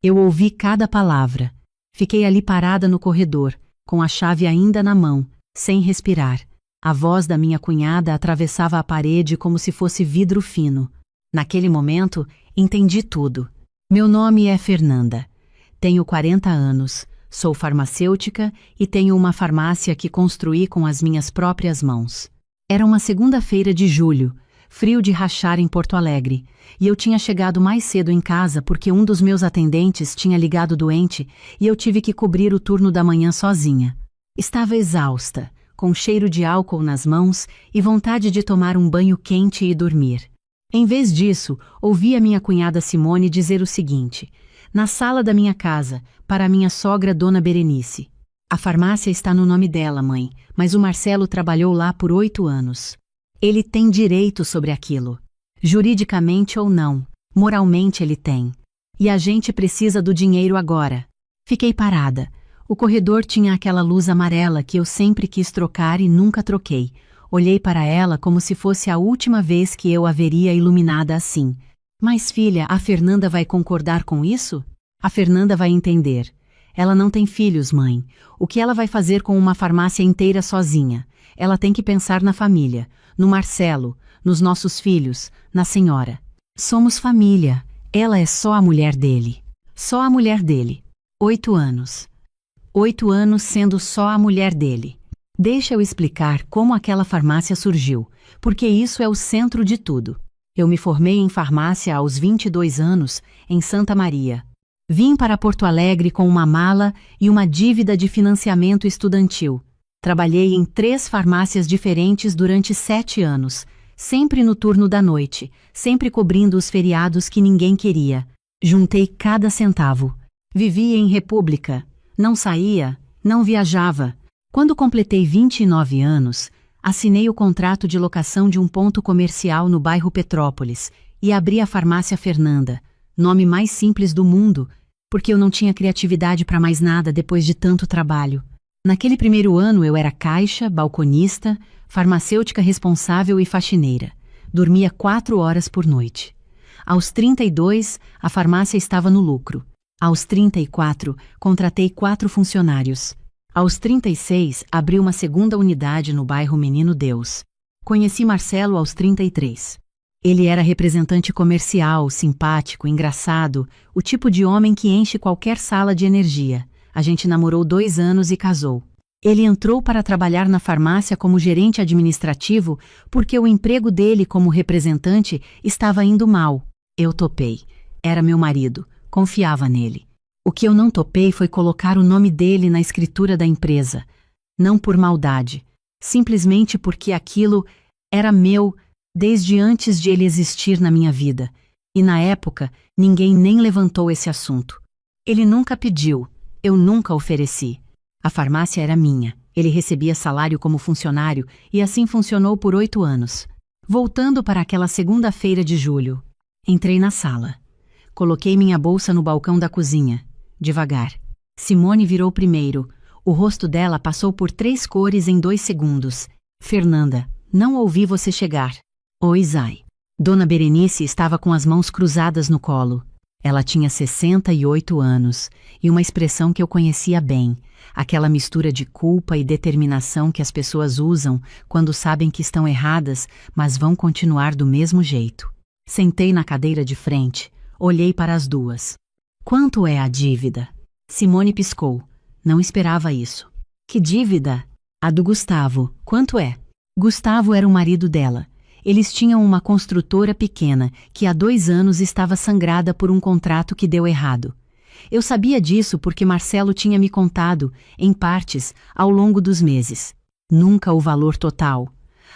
Eu ouvi cada palavra. Fiquei ali parada no corredor, com a chave ainda na mão, sem respirar. A voz da minha cunhada atravessava a parede como se fosse vidro fino. Naquele momento, entendi tudo. Meu nome é Fernanda. Tenho 40 anos, sou farmacêutica e tenho uma farmácia que construí com as minhas próprias mãos. Era uma segunda-feira de julho, frio de rachar em Porto Alegre, e eu tinha chegado mais cedo em casa porque um dos meus atendentes tinha ligado doente e eu tive que cobrir o turno da manhã sozinha. Estava exausta, com cheiro de álcool nas mãos e vontade de tomar um banho quente e dormir. Em vez disso, ouvi a minha cunhada Simone dizer o seguinte: na sala da minha casa, para minha sogra Dona Berenice. A farmácia está no nome dela, mãe, mas o Marcelo trabalhou lá por 8 anos. Ele tem direito sobre aquilo. Juridicamente ou não, moralmente ele tem. E a gente precisa do dinheiro agora. Fiquei parada. O corredor tinha aquela luz amarela que eu sempre quis trocar e nunca troquei. Olhei para ela como se fosse a última vez que eu a veria iluminada assim. Mas filha, a Fernanda vai concordar com isso? A Fernanda vai entender. Ela não tem filhos, mãe. O que ela vai fazer com uma farmácia inteira sozinha? Ela tem que pensar na família, no Marcelo, nos nossos filhos, na senhora. Somos família. Ela é só a mulher dele. Só a mulher dele. 8 anos. 8 anos sendo só a mulher dele. Deixa eu explicar como aquela farmácia surgiu, porque isso é o centro de tudo. Eu me formei em farmácia aos 22 anos, em Santa Maria. Vim para Porto Alegre com uma mala e uma dívida de financiamento estudantil. Trabalhei em 3 farmácias diferentes durante 7 anos, sempre no turno da noite, sempre cobrindo os feriados que ninguém queria. Juntei cada centavo. Vivia em república. Não saía, não viajava. Quando completei 29 anos, assinei o contrato de locação de um ponto comercial no bairro Petrópolis e abri a farmácia Fernanda, nome mais simples do mundo, porque eu não tinha criatividade para mais nada depois de tanto trabalho. Naquele primeiro ano eu era caixa, balconista, farmacêutica responsável e faxineira. Dormia 4 horas por noite. Aos 32, a farmácia estava no lucro. Aos 34, contratei 4 funcionários. Aos 36, abri uma segunda unidade no bairro Menino Deus. Conheci Marcelo aos 33. Ele era representante comercial, simpático, engraçado, o tipo de homem que enche qualquer sala de energia. A gente namorou 2 anos e casou. Ele entrou para trabalhar na farmácia como gerente administrativo porque o emprego dele como representante estava indo mal. Eu topei. Era meu marido. Confiava nele. O que eu não topei foi colocar o nome dele na escritura da empresa. Não por maldade. Simplesmente porque aquilo era meu desde antes de ele existir na minha vida. E na época, ninguém nem levantou esse assunto. Ele nunca pediu. Eu nunca ofereci. A farmácia era minha. Ele recebia salário como funcionário e assim funcionou por 8 anos. Voltando para aquela segunda-feira de julho, entrei na sala. Coloquei minha bolsa no balcão da cozinha. Devagar. Simone virou primeiro. O rosto dela passou por 3 cores em 2 segundos. Fernanda, não ouvi você chegar. Oi, Zay. Dona Berenice estava com as mãos cruzadas no colo. Ela tinha 68 anos e uma expressão que eu conhecia bem, aquela mistura de culpa e determinação que as pessoas usam quando sabem que estão erradas, mas vão continuar do mesmo jeito. Sentei na cadeira de frente, olhei para as duas. Quanto é a dívida? Simone piscou. Não esperava isso. Que dívida? A do Gustavo. Quanto é? Gustavo era o marido dela. Eles tinham uma construtora pequena que há 2 anos estava sangrada por um contrato que deu errado. Eu sabia disso porque Marcelo tinha me contado, em partes, ao longo dos meses. Nunca o valor total.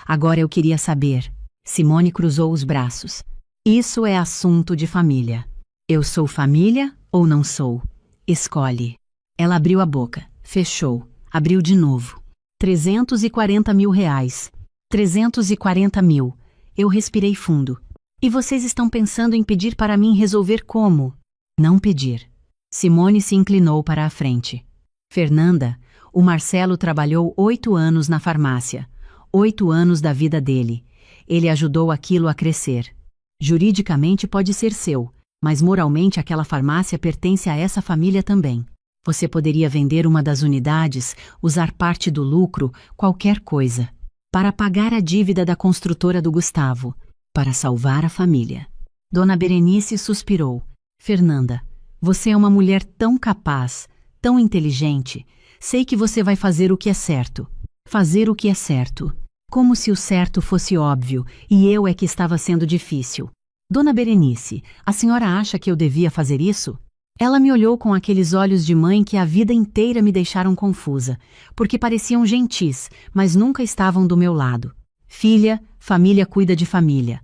Agora eu queria saber. Simone cruzou os braços. Isso é assunto de família. Eu sou família ou não sou? Escolhe. Ela abriu a boca, fechou, abriu de novo. 340 mil reais. 340 mil. Eu respirei fundo. E vocês estão pensando em pedir para mim resolver como? Não pedir. Simone se inclinou para a frente. Fernanda, o Marcelo trabalhou 8 anos na farmácia. 8 anos da vida dele. Ele ajudou aquilo a crescer. Juridicamente pode ser seu, mas moralmente aquela farmácia pertence a essa família também. Você poderia vender uma das unidades, usar parte do lucro, qualquer coisa, para pagar a dívida da construtora do Gustavo, para salvar a família. Dona Berenice suspirou. Fernanda, você é uma mulher tão capaz, tão inteligente. Sei que você vai fazer o que é certo. Fazer o que é certo. Como se o certo fosse óbvio, e eu é que estava sendo difícil. Dona Berenice, a senhora acha que eu devia fazer isso? Ela me olhou com aqueles olhos de mãe que a vida inteira me deixaram confusa, porque pareciam gentis, mas nunca estavam do meu lado. Filha, família cuida de família.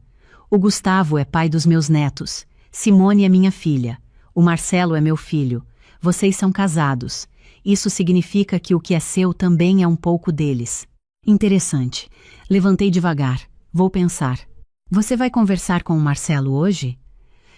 O Gustavo é pai dos meus netos. Simone é minha filha. O Marcelo é meu filho. Vocês são casados. Isso significa que o que é seu também é um pouco deles. Interessante. Levantei devagar. Vou pensar. Você vai conversar com o Marcelo hoje?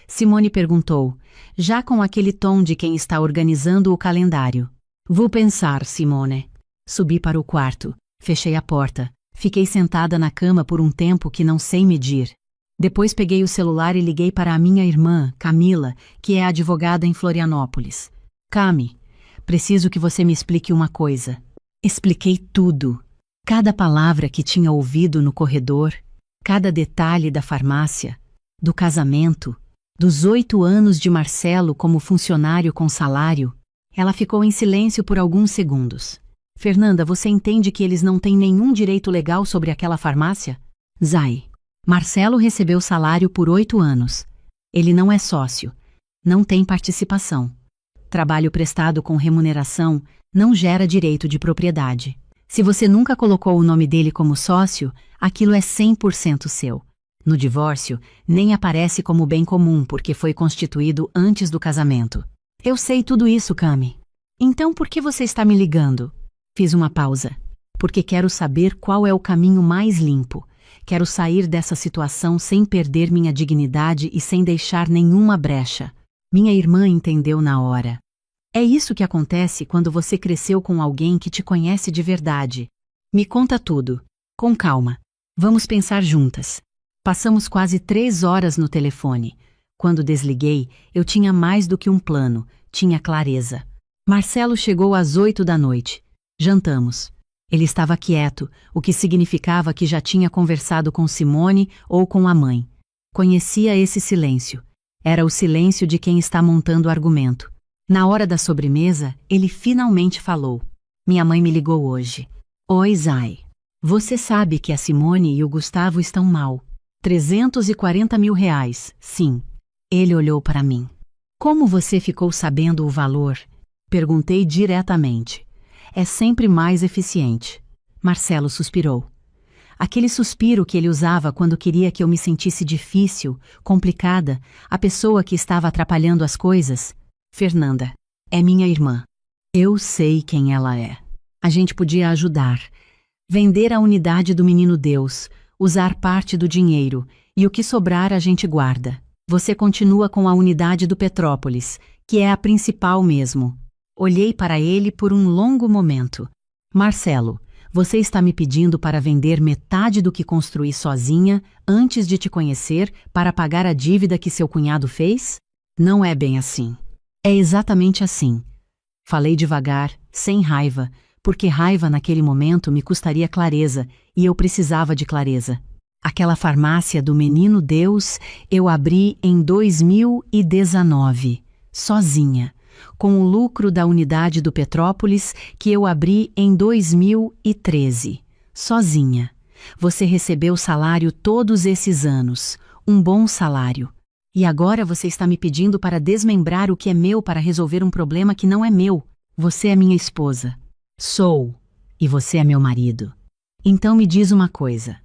Simone perguntou, já com aquele tom de quem está organizando o calendário. Vou pensar, Simone. Subi para o quarto. Fechei a porta. Fiquei sentada na cama por um tempo que não sei medir. Depois peguei o celular e liguei para a minha irmã, Camila, que é advogada em Florianópolis. Cami, preciso que você me explique uma coisa. Expliquei tudo. Cada palavra que tinha ouvido no corredor, cada detalhe da farmácia, do casamento, dos 8 anos de Marcelo como funcionário com salário. Ela ficou em silêncio por alguns segundos. Fernanda, você entende que eles não têm nenhum direito legal sobre aquela farmácia? Zay. Marcelo recebeu salário por 8 anos. Ele não é sócio. Não tem participação. Trabalho prestado com remuneração não gera direito de propriedade. Se você nunca colocou o nome dele como sócio, aquilo é 100% seu. No divórcio, nem aparece como bem comum porque foi constituído antes do casamento. Eu sei tudo isso, Cami. Então por que você está me ligando? Fiz uma pausa. Porque quero saber qual é o caminho mais limpo. Quero sair dessa situação sem perder minha dignidade e sem deixar nenhuma brecha. Minha irmã entendeu na hora. É isso que acontece quando você cresceu com alguém que te conhece de verdade. Me conta tudo. Com calma. Vamos pensar juntas. Passamos quase 3 horas no telefone. Quando desliguei, eu tinha mais do que um plano, tinha clareza. Marcelo chegou às 8 da noite. Jantamos. Ele estava quieto, o que significava que já tinha conversado com Simone ou com a mãe. Conhecia esse silêncio. Era o silêncio de quem está montando argumento. Na hora da sobremesa, ele finalmente falou. Minha mãe me ligou hoje. Oi, Zay. Você sabe que a Simone e o Gustavo estão mal. 340 mil reais, sim. Ele olhou para mim. Como você ficou sabendo o valor? Perguntei diretamente. É sempre mais eficiente. Marcelo suspirou. Aquele suspiro que ele usava quando queria que eu me sentisse difícil, complicada, a pessoa que estava atrapalhando as coisas. Fernanda, é minha irmã. Eu sei quem ela é. A gente podia ajudar. Vender a unidade do Menino Deus, usar parte do dinheiro, e o que sobrar a gente guarda. Você continua com a unidade do Petrópolis, que é a principal mesmo. Olhei para ele por um longo momento. Marcelo, você está me pedindo para vender metade do que construí sozinha antes de te conhecer para pagar a dívida que seu cunhado fez? Não é bem assim. É exatamente assim. Falei devagar, sem raiva, porque raiva naquele momento me custaria clareza e eu precisava de clareza. Aquela farmácia do Menino Deus eu abri em 2019, sozinha. Com o lucro da unidade do Petrópolis que eu abri em 2013, sozinha. Você recebeu salário todos esses anos, um bom salário. E agora você está me pedindo para desmembrar o que é meu para resolver um problema que não é meu. Você é minha esposa. Sou. E você é meu marido. Então me diz uma coisa.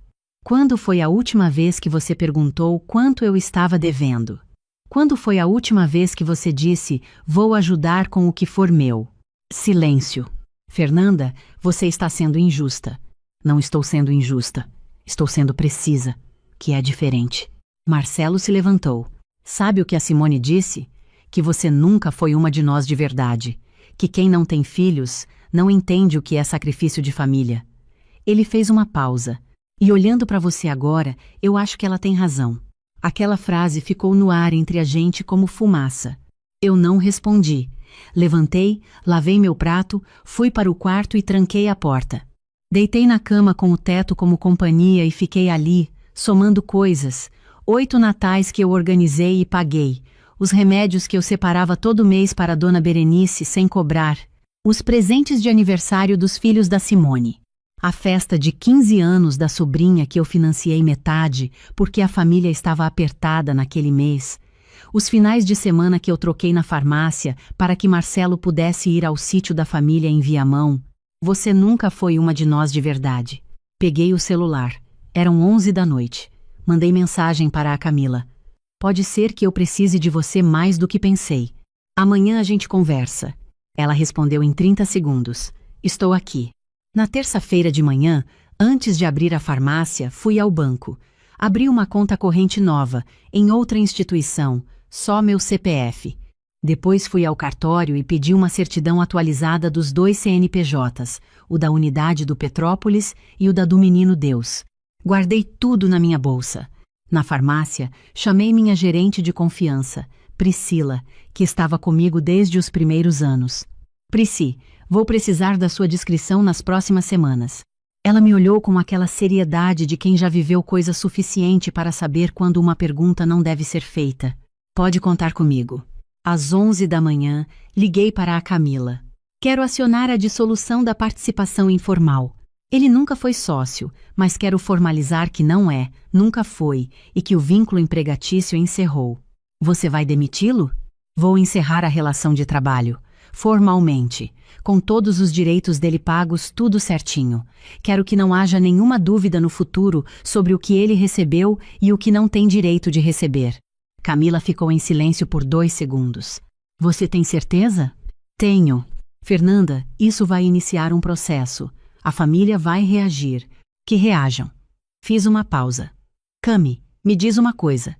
Quando foi a última vez que você perguntou quanto eu estava devendo? Quando foi a última vez que você disse, vou ajudar com o que for meu? Silêncio. Fernanda, você está sendo injusta. Não estou sendo injusta. Estou sendo precisa, que é diferente. Marcelo se levantou. Sabe o que a Simone disse? Que você nunca foi uma de nós de verdade. Que quem não tem filhos não entende o que é sacrifício de família. Ele fez uma pausa. E olhando para você agora, eu acho que ela tem razão. Aquela frase ficou no ar entre a gente como fumaça. Eu não respondi. Levantei, lavei meu prato, fui para o quarto e tranquei a porta. Deitei na cama com o teto como companhia e fiquei ali, somando coisas. 8 natais que eu organizei e paguei. Os remédios que eu separava todo mês para a dona Berenice sem cobrar. Os presentes de aniversário dos filhos da Simone. A festa de 15 anos da sobrinha que eu financiei metade porque a família estava apertada naquele mês. Os finais de semana que eu troquei na farmácia para que Marcelo pudesse ir ao sítio da família em Viamão. Você nunca foi uma de nós de verdade. Peguei o celular. Eram 11 da noite. Mandei mensagem para a Camila. Pode ser que eu precise de você mais do que pensei. Amanhã a gente conversa. Ela respondeu em 30 segundos. Estou aqui. Na terça-feira de manhã, antes de abrir a farmácia, fui ao banco. Abri uma conta corrente nova, em outra instituição, só meu CPF. Depois fui ao cartório e pedi uma certidão atualizada dos 2 CNPJs, o da unidade do Petrópolis e o da do Menino Deus. Guardei tudo na minha bolsa. Na farmácia, chamei minha gerente de confiança, Priscila, que estava comigo desde os primeiros anos. Prisci, vou precisar da sua descrição nas próximas semanas. Ela me olhou com aquela seriedade de quem já viveu coisa suficiente para saber quando uma pergunta não deve ser feita. Pode contar comigo. Às 11 da manhã, liguei para a Camila. Quero acionar a dissolução da participação informal. Ele nunca foi sócio, mas quero formalizar que não é, nunca foi, e que o vínculo empregatício encerrou. Você vai demiti-lo? Vou encerrar a relação de trabalho. Formalmente, com todos os direitos dele pagos, tudo certinho. Quero que não haja nenhuma dúvida no futuro sobre o que ele recebeu e o que não tem direito de receber. Camila ficou em silêncio por 2 segundos. Você tem certeza? Tenho. Fernanda, isso vai iniciar um processo. A família vai reagir. Que reajam. Fiz uma pausa. Cami, me diz uma coisa.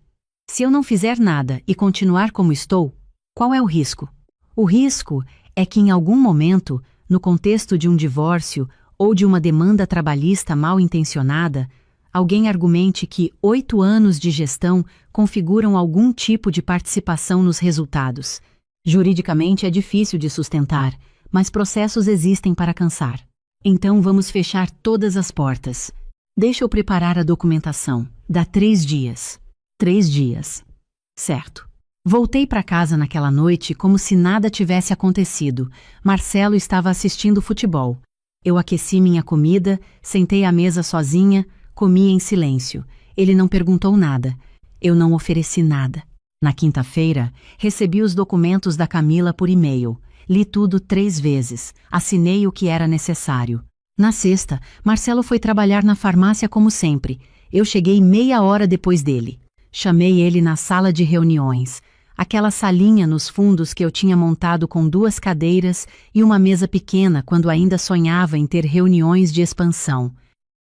Se eu não fizer nada e continuar como estou, qual é o risco? O risco é que em algum momento, no contexto de um divórcio ou de uma demanda trabalhista mal intencionada, alguém argumente que 8 anos de gestão configuram algum tipo de participação nos resultados. Juridicamente é difícil de sustentar, mas processos existem para cansar. Então vamos fechar todas as portas. Deixa eu preparar a documentação. Dá 3 dias. 3 dias. Certo. Voltei para casa naquela noite como se nada tivesse acontecido. Marcelo estava assistindo futebol. Eu aqueci minha comida, sentei à mesa sozinha, comi em silêncio. Ele não perguntou nada. Eu não ofereci nada. Na quinta-feira, recebi os documentos da Camila por e-mail. Li tudo 3 vezes. Assinei o que era necessário. Na sexta, Marcelo foi trabalhar na farmácia como sempre. Eu cheguei meia hora depois dele. Chamei ele na sala de reuniões. Aquela salinha nos fundos que eu tinha montado com 2 cadeiras e uma mesa pequena quando ainda sonhava em ter reuniões de expansão.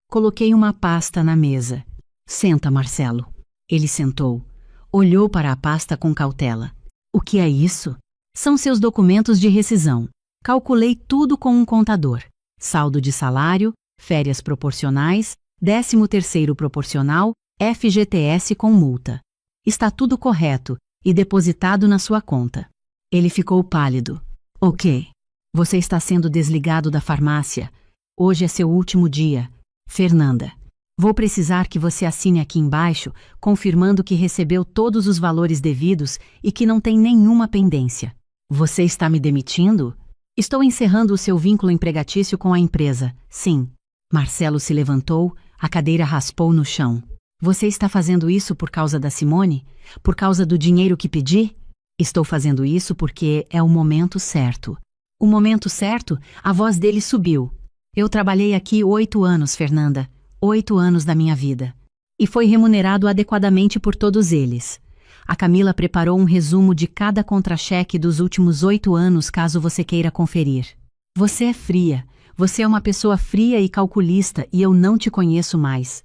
Coloquei uma pasta na mesa. Senta, Marcelo. Ele sentou. Olhou para a pasta com cautela. O que é isso? São seus documentos de rescisão. Calculei tudo com um contador. Saldo de salário, férias proporcionais, 13º proporcional, FGTS com multa. Está tudo correto e depositado na sua conta. Ele ficou pálido. Ok. Você está sendo desligado da farmácia. Hoje é seu último dia. Fernanda. Vou precisar que você assine aqui embaixo, confirmando que recebeu todos os valores devidos e que não tem nenhuma pendência. Você está me demitindo? Estou encerrando o seu vínculo empregatício com a empresa. Sim. Marcelo se levantou, a cadeira raspou no chão. Você está fazendo isso por causa da Simone? Por causa do dinheiro que pedi? Estou fazendo isso porque é o momento certo. O momento certo? A voz dele subiu. Eu trabalhei aqui 8 anos, Fernanda. 8 anos da minha vida. E foi remunerado adequadamente por todos eles. A Camila preparou um resumo de cada contra-cheque dos últimos 8 anos, caso você queira conferir. Você é fria. Você é uma pessoa fria e calculista e eu não te conheço mais.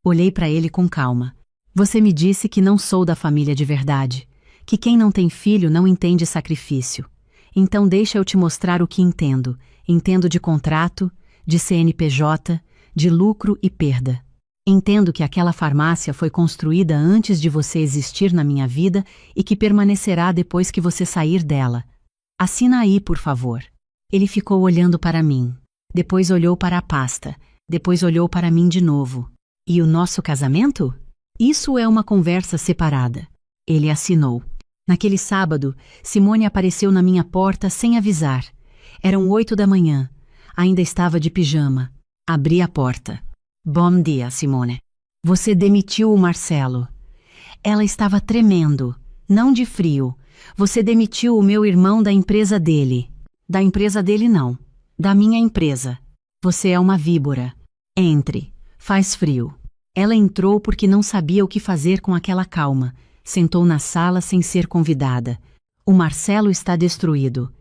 Olhei para ele com calma. Você me disse que não sou da família de verdade, que quem não tem filho não entende sacrifício. Então deixa eu te mostrar o que entendo. Entendo de contrato, de CNPJ, de lucro e perda. Entendo que aquela farmácia foi construída antes de você existir na minha vida e que permanecerá depois que você sair dela. Assina aí, por favor. Ele ficou olhando para mim. Depois olhou para a pasta. Depois olhou para mim de novo. E o nosso casamento? Isso é uma conversa separada. Ele assinou. Naquele sábado, Simone apareceu na minha porta sem avisar. Eram 8 da manhã. Ainda estava de pijama. Abri a porta. Bom dia, Simone. Você demitiu o Marcelo. Ela estava tremendo. Não de frio. Você demitiu o meu irmão da empresa dele. Da empresa dele, não. Da minha empresa. Você é uma víbora. Entre. Faz frio. Ela entrou porque não sabia o que fazer com aquela calma. Sentou na sala sem ser convidada. O Marcelo está destruído.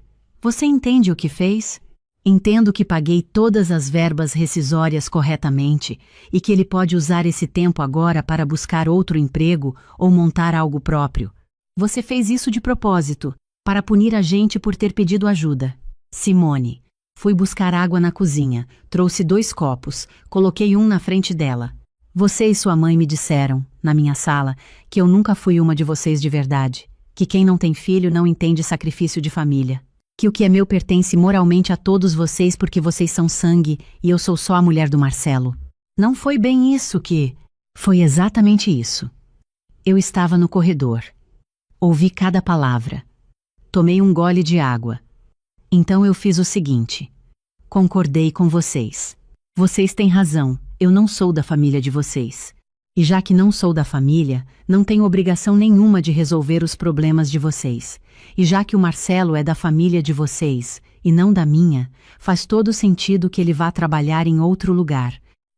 Você entende o que fez? Entendo que paguei todas as verbas rescisórias corretamente e que ele pode usar esse tempo agora para buscar outro emprego ou montar algo próprio. Você fez isso de propósito, para punir a gente por ter pedido ajuda. Simone. Fui buscar água na cozinha, trouxe 2 copos, coloquei um na frente dela. Você e sua mãe me disseram, na minha sala, que eu nunca fui uma de vocês de verdade, que quem não tem filho não entende sacrifício de família, que o que é meu pertence moralmente a todos vocês porque vocês são sangue e eu sou só a mulher do Marcelo. Não foi bem isso que... Foi exatamente isso. Eu estava no corredor. Ouvi cada palavra. Tomei um gole de água. Então eu fiz o seguinte. Concordei com vocês. Vocês têm razão, eu não sou da família de vocês. E já que não sou da família, não tenho obrigação nenhuma de resolver os problemas de vocês. E já que o Marcelo é da família de vocês, e não da minha, faz todo sentido que ele vá trabalhar em outro lugar.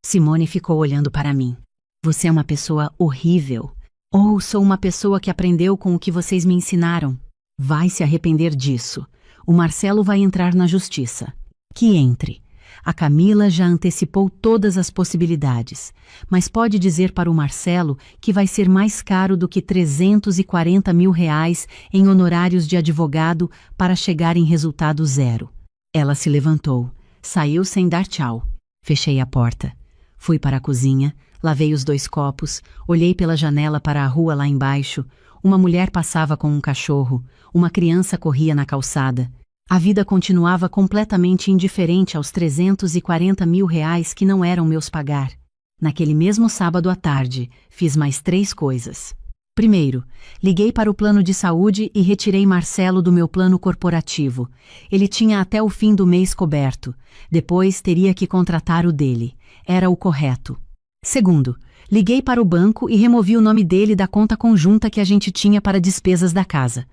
Simone ficou olhando para mim. Você é uma pessoa horrível. Ou sou uma pessoa que aprendeu com o que vocês me ensinaram. Vai se arrepender disso. O Marcelo vai entrar na justiça. Que entre. A Camila já antecipou todas as possibilidades, mas pode dizer para o Marcelo que vai ser mais caro do que 340 mil reais em honorários de advogado para chegar em resultado zero. Ela se levantou, saiu sem dar tchau. Fechei a porta. Fui para a cozinha, lavei os 2 copos, olhei pela janela para a rua lá embaixo. Uma mulher passava com um cachorro, uma criança corria na calçada. A vida continuava completamente indiferente aos 340 mil reais que não eram meus pagar. Naquele mesmo sábado à tarde, fiz mais 3 coisas. Primeiro, liguei para o plano de saúde e retirei Marcelo do meu plano corporativo. Ele tinha até o fim do mês coberto. Depois teria que contratar o dele. Era o correto. Segundo, liguei para o banco e removi o nome dele da conta conjunta que a gente tinha para despesas da casa.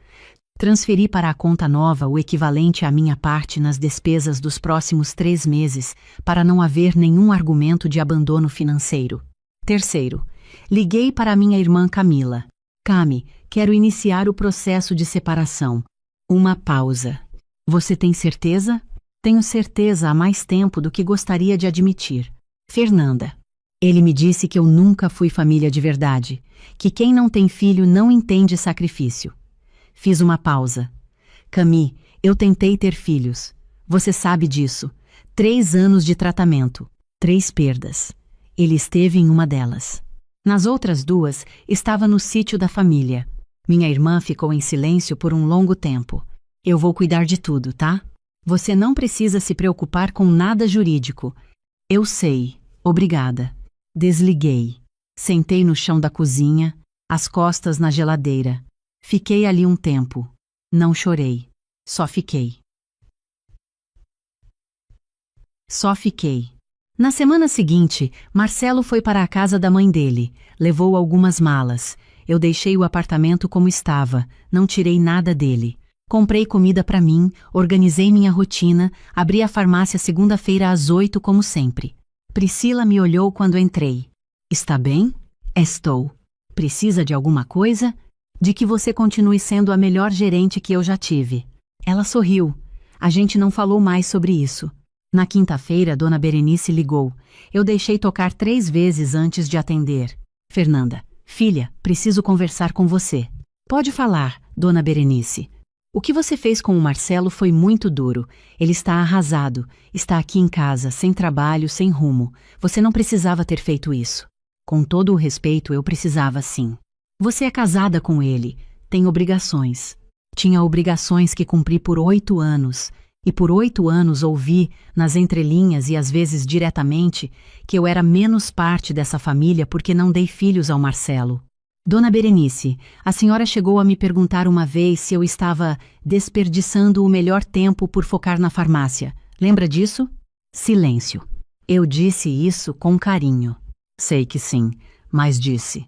Transferi para a conta nova o equivalente à minha parte nas despesas dos próximos 3 meses, para não haver nenhum argumento de abandono financeiro. Terceiro, liguei para a minha irmã Camila. Cami, quero iniciar o processo de separação. Uma pausa. Você tem certeza? Tenho certeza há mais tempo do que gostaria de admitir. Fernanda. Ele me disse que eu nunca fui família de verdade, que quem não tem filho não entende sacrifício. Fiz uma pausa. Cami, eu tentei ter filhos. Você sabe disso. 3 anos de tratamento. 3 perdas. Ele esteve em uma delas. Nas outras 2, estava no sítio da família. Minha irmã ficou em silêncio por um longo tempo. Eu vou cuidar de tudo, tá? Você não precisa se preocupar com nada jurídico. Eu sei. Obrigada. Desliguei. Sentei no chão da cozinha, as costas na geladeira. Fiquei ali um tempo. Não chorei. Só fiquei. Na semana seguinte, Marcelo foi para a casa da mãe dele. Levou algumas malas. Eu deixei o apartamento como estava. Não tirei nada dele. Comprei comida para mim, organizei minha rotina, abri a farmácia segunda-feira às 8 como sempre. Priscila me olhou quando entrei. Está bem? Estou. Precisa de alguma coisa? De que você continue sendo a melhor gerente que eu já tive. Ela sorriu. A gente não falou mais sobre isso. Na quinta-feira, Dona Berenice ligou. Eu deixei tocar 3 vezes antes de atender. Fernanda, filha, preciso conversar com você. Pode falar, Dona Berenice. O que você fez com o Marcelo foi muito duro. Ele está arrasado. Está aqui em casa, sem trabalho, sem rumo. Você não precisava ter feito isso. Com todo o respeito, eu precisava sim. Você é casada com ele, tem obrigações. Tinha obrigações que cumpri por 8 anos, e por 8 anos ouvi, nas entrelinhas e às vezes diretamente, que eu era menos parte dessa família porque não dei filhos ao Marcelo. Dona Berenice, a senhora chegou a me perguntar uma vez se eu estava desperdiçando o melhor tempo por focar na farmácia. Lembra disso? Silêncio. Eu disse isso com carinho. Sei que sim, mas disse.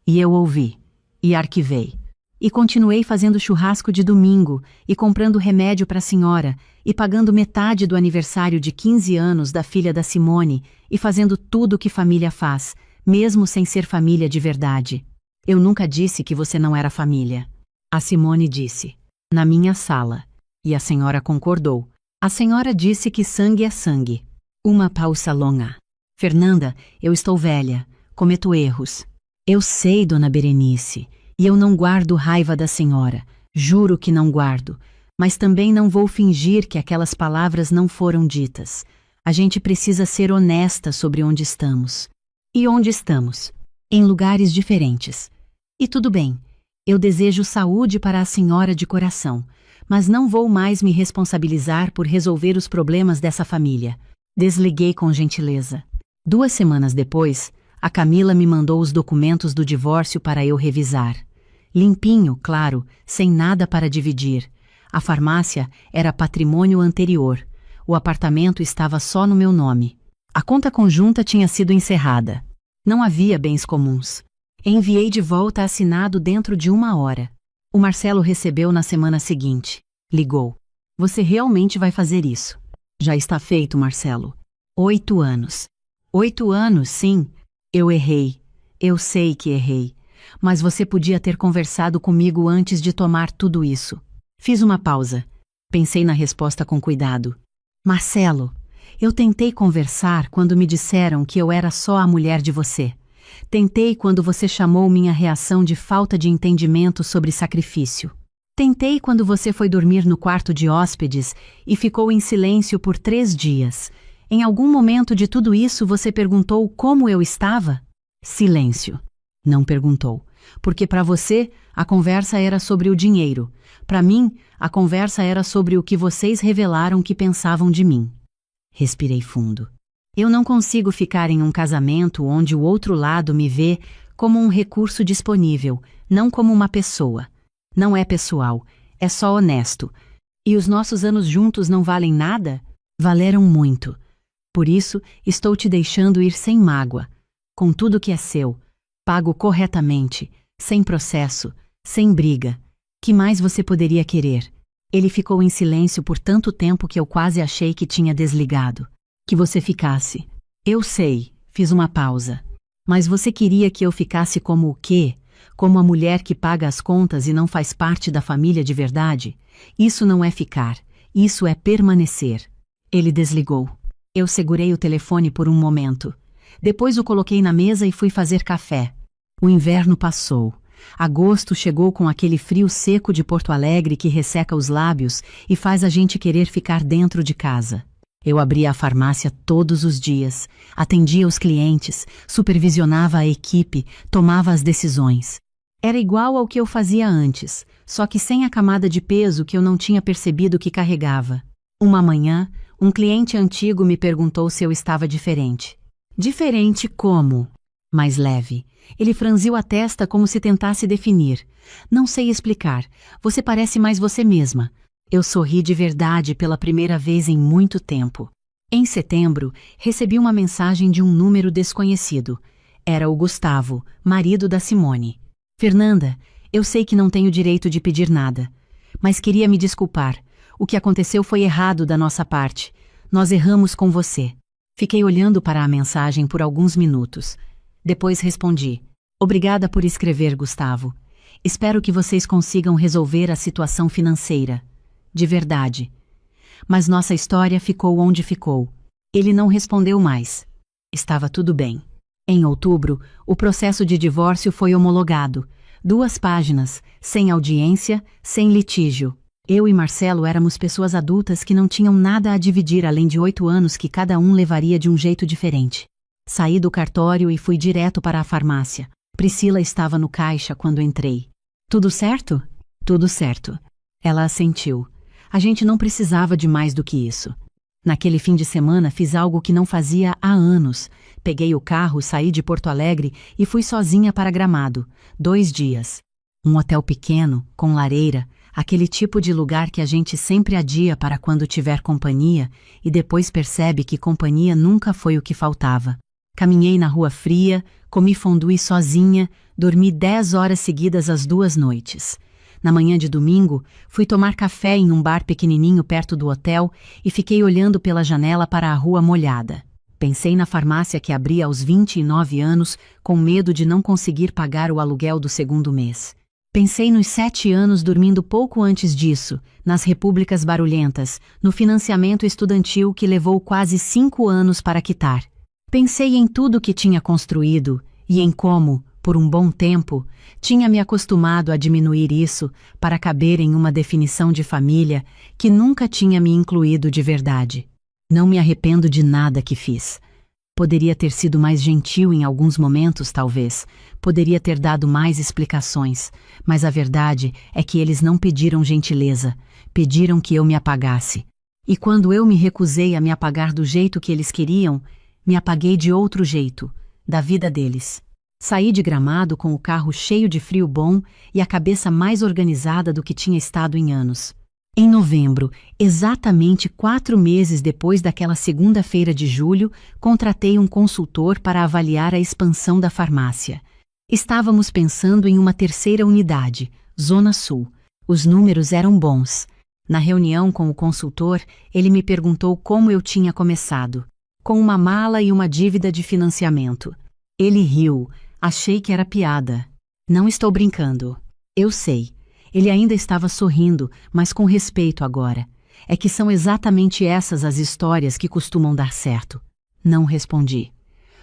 E eu ouvi. E arquivei. E continuei fazendo churrasco de domingo, e comprando remédio para a senhora, e pagando metade do aniversário de 15 anos da filha da Simone, e fazendo tudo o que família faz, mesmo sem ser família de verdade. Eu nunca disse que você não era família. A Simone disse. Na minha sala. E a senhora concordou. A senhora disse que sangue é sangue. Uma pausa longa. Fernanda, eu estou velha. Cometo erros. Eu sei, dona Berenice. E eu não guardo raiva da senhora. Juro que não guardo. Mas também não vou fingir que aquelas palavras não foram ditas. A gente precisa ser honesta sobre onde estamos. E onde estamos? Em lugares diferentes. E tudo bem, eu desejo saúde para a senhora de coração, mas não vou mais me responsabilizar por resolver os problemas dessa família. Desliguei com gentileza. 2 semanas depois, a Camila me mandou os documentos do divórcio para eu revisar. Limpinho, claro, sem nada para dividir. A farmácia era patrimônio anterior. O apartamento estava só no meu nome. A conta conjunta tinha sido encerrada. Não havia bens comuns. Enviei de volta assinado dentro de 1 hora. O Marcelo recebeu na semana seguinte. Ligou. Você realmente vai fazer isso? Já está feito, Marcelo. 8 anos. 8 anos, sim. Eu errei. Eu sei que errei. Mas você podia ter conversado comigo antes de tomar tudo isso. Fiz uma pausa. Pensei na resposta com cuidado. Marcelo, eu tentei conversar quando me disseram que eu era só a mulher de você. Tentei quando você chamou minha reação de falta de entendimento sobre sacrifício. Tentei quando você foi dormir no quarto de hóspedes e ficou em silêncio por 3 dias. Em algum momento de tudo isso você perguntou como eu estava? Silêncio. Não perguntou. Porque para você, a conversa era sobre o dinheiro. Para mim, a conversa era sobre o que vocês revelaram que pensavam de mim. Respirei fundo. Eu não consigo ficar em um casamento onde o outro lado me vê como um recurso disponível, não como uma pessoa. Não é pessoal, é só honesto. E os nossos anos juntos não valem nada? Valeram muito. Por isso, estou te deixando ir sem mágoa, com tudo que é seu, pago corretamente, sem processo, sem briga. Que mais você poderia querer? Ele ficou em silêncio por tanto tempo que eu quase achei que tinha desligado. Que você ficasse. Eu sei, fiz uma pausa. Mas você queria que eu ficasse como o quê? Como a mulher que paga as contas e não faz parte da família de verdade? Isso não é ficar, isso é permanecer. Ele desligou. Eu segurei o telefone por um momento. Depois o coloquei na mesa e fui fazer café. O inverno passou. Agosto chegou com aquele frio seco de Porto Alegre que resseca os lábios e faz a gente querer ficar dentro de casa. Eu abria a farmácia todos os dias, atendia os clientes, supervisionava a equipe, tomava as decisões. Era igual ao que eu fazia antes, só que sem a camada de peso que eu não tinha percebido que carregava. Uma manhã, um cliente antigo me perguntou se eu estava diferente. Diferente como? Mais leve. Ele franziu a testa como se tentasse definir. Não sei explicar. Você parece mais você mesma. Eu sorri de verdade pela primeira vez em muito tempo. Em setembro, recebi uma mensagem de um número desconhecido. Era o Gustavo, marido da Simone. Fernanda, eu sei que não tenho direito de pedir nada, mas queria me desculpar. O que aconteceu foi errado da nossa parte. Nós erramos com você. Fiquei olhando para a mensagem por alguns minutos. Depois respondi. Obrigada por escrever, Gustavo. Espero que vocês consigam resolver a situação financeira. De verdade. Mas nossa história ficou onde ficou. Ele não respondeu mais. Estava tudo bem. Em outubro, o processo de divórcio foi homologado. 2 páginas, sem audiência, sem litígio. Eu e Marcelo éramos pessoas adultas que não tinham nada a dividir além de 8 anos que cada um levaria de um jeito diferente. Saí do cartório e fui direto para a farmácia. Priscila estava no caixa quando entrei. Tudo certo? Tudo certo. Ela assentiu. A gente não precisava de mais do que isso. Naquele fim de semana fiz algo que não fazia há anos. Peguei o carro, saí de Porto Alegre e fui sozinha para Gramado. 2 dias. Um hotel pequeno, com lareira, aquele tipo de lugar que a gente sempre adia para quando tiver companhia e depois percebe que companhia nunca foi o que faltava. Caminhei na rua fria, comi fondue sozinha, dormi 10 horas seguidas as 2 noites. Na manhã de domingo, fui tomar café em um bar pequenininho perto do hotel e fiquei olhando pela janela para a rua molhada. Pensei na farmácia que abria aos 29 anos, com medo de não conseguir pagar o aluguel do segundo mês. Pensei nos 7 anos dormindo pouco antes disso, nas repúblicas barulhentas, no financiamento estudantil que levou quase 5 anos para quitar. Pensei em tudo que tinha construído e em como, por um bom tempo, tinha me acostumado a diminuir isso para caber em uma definição de família que nunca tinha me incluído de verdade. Não me arrependo de nada que fiz. Poderia ter sido mais gentil em alguns momentos, talvez. Poderia ter dado mais explicações. Mas a verdade é que eles não pediram gentileza. Pediram que eu me apagasse. E quando eu me recusei a me apagar do jeito que eles queriam, me apaguei de outro jeito, da vida deles. Saí de Gramado com o carro cheio de frio bom e a cabeça mais organizada do que tinha estado em anos. Em novembro, exatamente 4 meses depois daquela segunda-feira de julho, contratei um consultor para avaliar a expansão da farmácia. Estávamos pensando em uma 3ª unidade, Zona Sul. Os números eram bons. Na reunião com o consultor, ele me perguntou como eu tinha começado. Com uma mala e uma dívida de financiamento. Ele riu. Achei que era piada. Não estou brincando. Eu sei. Ele ainda estava sorrindo, mas com respeito agora. É que são exatamente essas as histórias que costumam dar certo. Não respondi.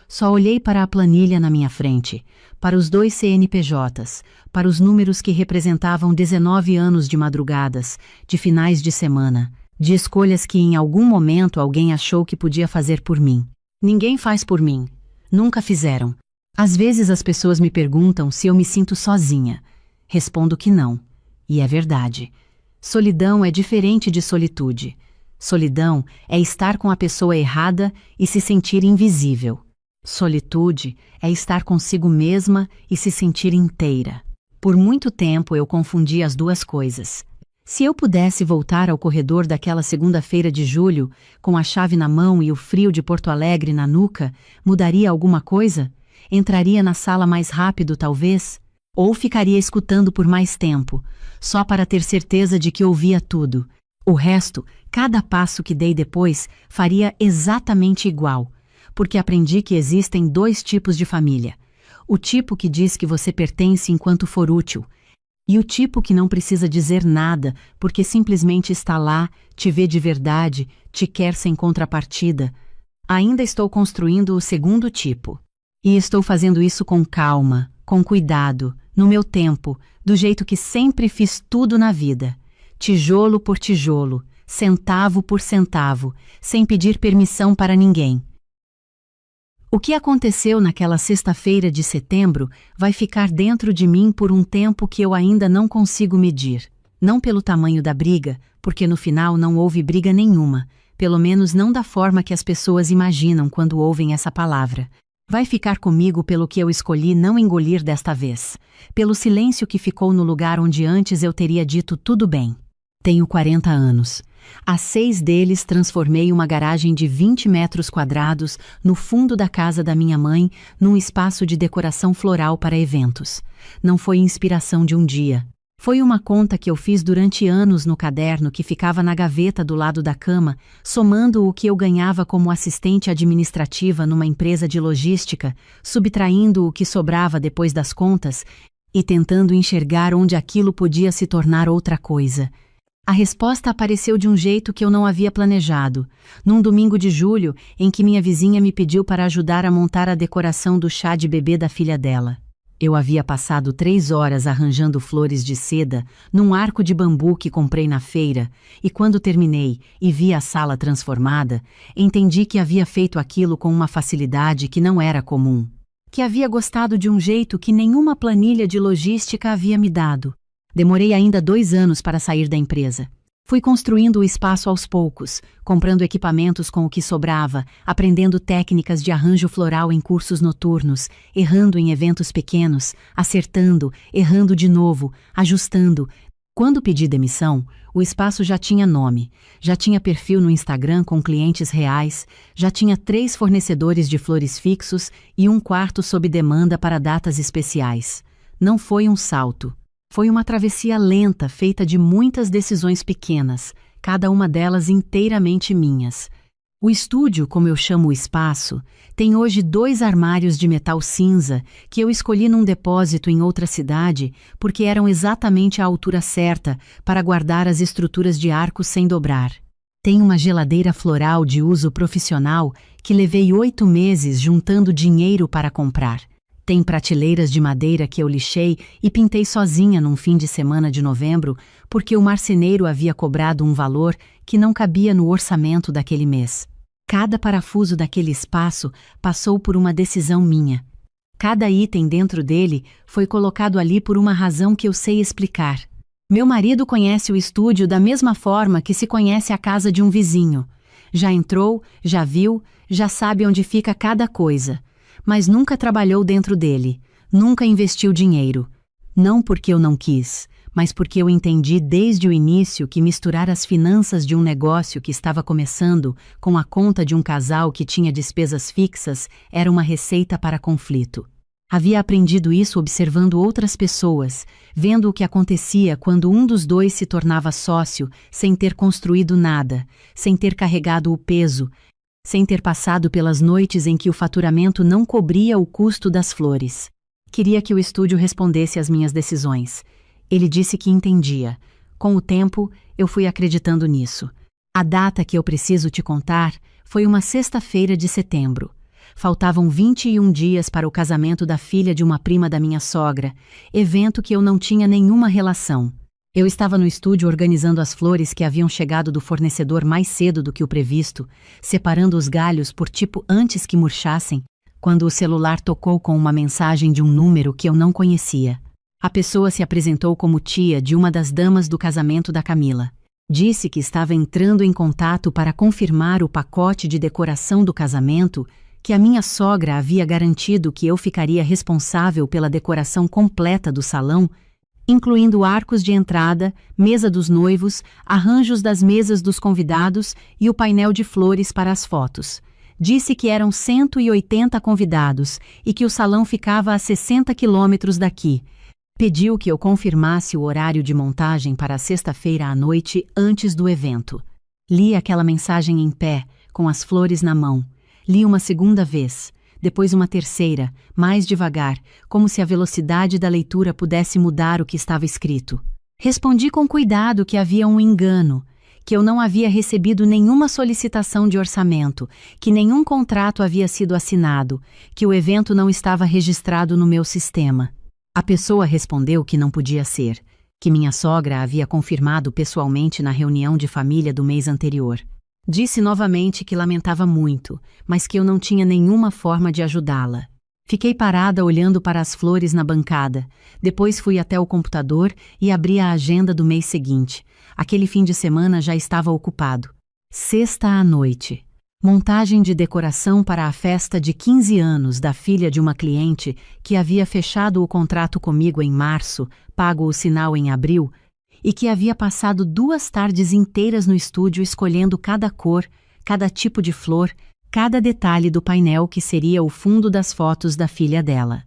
Só olhei para a planilha na minha frente, para os 2 CNPJs, para os números que representavam 19 anos de madrugadas, de finais de semana, de escolhas que em algum momento alguém achou que podia fazer por mim. Ninguém faz por mim. Nunca fizeram. Às vezes as pessoas me perguntam se eu me sinto sozinha. Respondo que não. E é verdade. Solidão é diferente de solitude. Solidão é estar com a pessoa errada e se sentir invisível. Solitude é estar consigo mesma e se sentir inteira. Por muito tempo eu confundi as 2 coisas. Se eu pudesse voltar ao corredor daquela segunda-feira de julho, com a chave na mão e o frio de Porto Alegre na nuca, mudaria alguma coisa? Entraria na sala mais rápido, talvez? Ou ficaria escutando por mais tempo, só para ter certeza de que ouvia tudo. O resto, cada passo que dei depois, faria exatamente igual, porque aprendi que existem 2 tipos de família. O tipo que diz que você pertence enquanto for útil, e o tipo que não precisa dizer nada, porque simplesmente está lá, te vê de verdade, te quer sem contrapartida. Ainda estou construindo o segundo tipo. E estou fazendo isso com calma, com cuidado, no meu tempo, do jeito que sempre fiz tudo na vida. Tijolo por tijolo, centavo por centavo, sem pedir permissão para ninguém. O que aconteceu naquela sexta-feira de setembro vai ficar dentro de mim por um tempo que eu ainda não consigo medir. Não pelo tamanho da briga, porque no final não houve briga nenhuma, pelo menos não da forma que as pessoas imaginam quando ouvem essa palavra. Vai ficar comigo pelo que eu escolhi não engolir desta vez, pelo silêncio que ficou no lugar onde antes eu teria dito tudo bem. Tenho 40 anos. Há 6 deles transformei uma garagem de 20 metros quadrados no fundo da casa da minha mãe num espaço de decoração floral para eventos. Não foi inspiração de um dia. Foi uma conta que eu fiz durante anos no caderno que ficava na gaveta do lado da cama, somando o que eu ganhava como assistente administrativa numa empresa de logística, subtraindo o que sobrava depois das contas e tentando enxergar onde aquilo podia se tornar outra coisa. A resposta apareceu de um jeito que eu não havia planejado, num domingo de julho em que minha vizinha me pediu para ajudar a montar a decoração do chá de bebê da filha dela. Eu havia passado 3 horas arranjando flores de seda num arco de bambu que comprei na feira, e quando terminei e vi a sala transformada, entendi que havia feito aquilo com uma facilidade que não era comum. Que havia gostado de um jeito que nenhuma planilha de logística havia me dado. Demorei ainda 2 anos para sair da empresa. Fui construindo o espaço aos poucos, comprando equipamentos com o que sobrava, aprendendo técnicas de arranjo floral em cursos noturnos, errando em eventos pequenos, acertando, errando de novo, ajustando. Quando pedi demissão, o espaço já tinha nome, já tinha perfil no Instagram com clientes reais, já tinha 3 fornecedores de flores fixos e um quarto sob demanda para datas especiais. Não foi um salto. Foi uma travessia lenta feita de muitas decisões pequenas, cada uma delas inteiramente minhas. O estúdio, como eu chamo o espaço, tem hoje 2 armários de metal cinza que eu escolhi num depósito em outra cidade porque eram exatamente a altura certa para guardar as estruturas de arco sem dobrar. Tem uma geladeira floral de uso profissional que levei 8 meses juntando dinheiro para comprar. Tem prateleiras de madeira que eu lixei e pintei sozinha num fim de semana de novembro porque o marceneiro havia cobrado um valor que não cabia no orçamento daquele mês. Cada parafuso daquele espaço passou por uma decisão minha. Cada item dentro dele foi colocado ali por uma razão que eu sei explicar. Meu marido conhece o estúdio da mesma forma que se conhece a casa de um vizinho. Já entrou, já viu, já sabe onde fica cada coisa. Mas nunca trabalhou dentro dele, nunca investiu dinheiro. Não porque eu não quis, mas porque eu entendi desde o início que misturar as finanças de um negócio que estava começando com a conta de um casal que tinha despesas fixas era uma receita para conflito. Havia aprendido isso observando outras pessoas, vendo o que acontecia quando um dos dois se tornava sócio sem ter construído nada, sem ter carregado o peso, sem ter passado pelas noites em que o faturamento não cobria o custo das flores. Queria que o estúdio respondesse às minhas decisões. Ele disse que entendia. Com o tempo, eu fui acreditando nisso. A data que eu preciso te contar foi uma sexta-feira de setembro. Faltavam 21 dias para o casamento da filha de uma prima da minha sogra, evento que eu não tinha nenhuma relação. Eu estava no estúdio organizando as flores que haviam chegado do fornecedor mais cedo do que o previsto, separando os galhos por tipo antes que murchassem, quando o celular tocou com uma mensagem de um número que eu não conhecia. A pessoa se apresentou como tia de uma das damas do casamento da Camila. Disse que estava entrando em contato para confirmar o pacote de decoração do casamento, que a minha sogra havia garantido que eu ficaria responsável pela decoração completa do salão, incluindo arcos de entrada, mesa dos noivos, arranjos das mesas dos convidados e o painel de flores para as fotos. Disse que eram 180 convidados e que o salão ficava a 60 quilômetros daqui. Pediu que eu confirmasse o horário de montagem para sexta-feira à noite antes do evento. Li aquela mensagem em pé, com as flores na mão. Li uma segunda vez. Depois uma terceira, mais devagar, como se a velocidade da leitura pudesse mudar o que estava escrito. Respondi com cuidado que havia um engano, que eu não havia recebido nenhuma solicitação de orçamento, que nenhum contrato havia sido assinado, que o evento não estava registrado no meu sistema. A pessoa respondeu que não podia ser, que minha sogra havia confirmado pessoalmente na reunião de família do mês anterior. Disse novamente que lamentava muito, mas que eu não tinha nenhuma forma de ajudá-la. Fiquei parada olhando para as flores na bancada. Depois fui até o computador e abri a agenda do mês seguinte. Aquele fim de semana já estava ocupado. Sexta à noite. Montagem de decoração para a festa de 15 anos da filha de uma cliente que havia fechado o contrato comigo em março, pago o sinal em abril, e que havia passado 2 tardes inteiras no estúdio escolhendo cada cor, cada tipo de flor, cada detalhe do painel que seria o fundo das fotos da filha dela.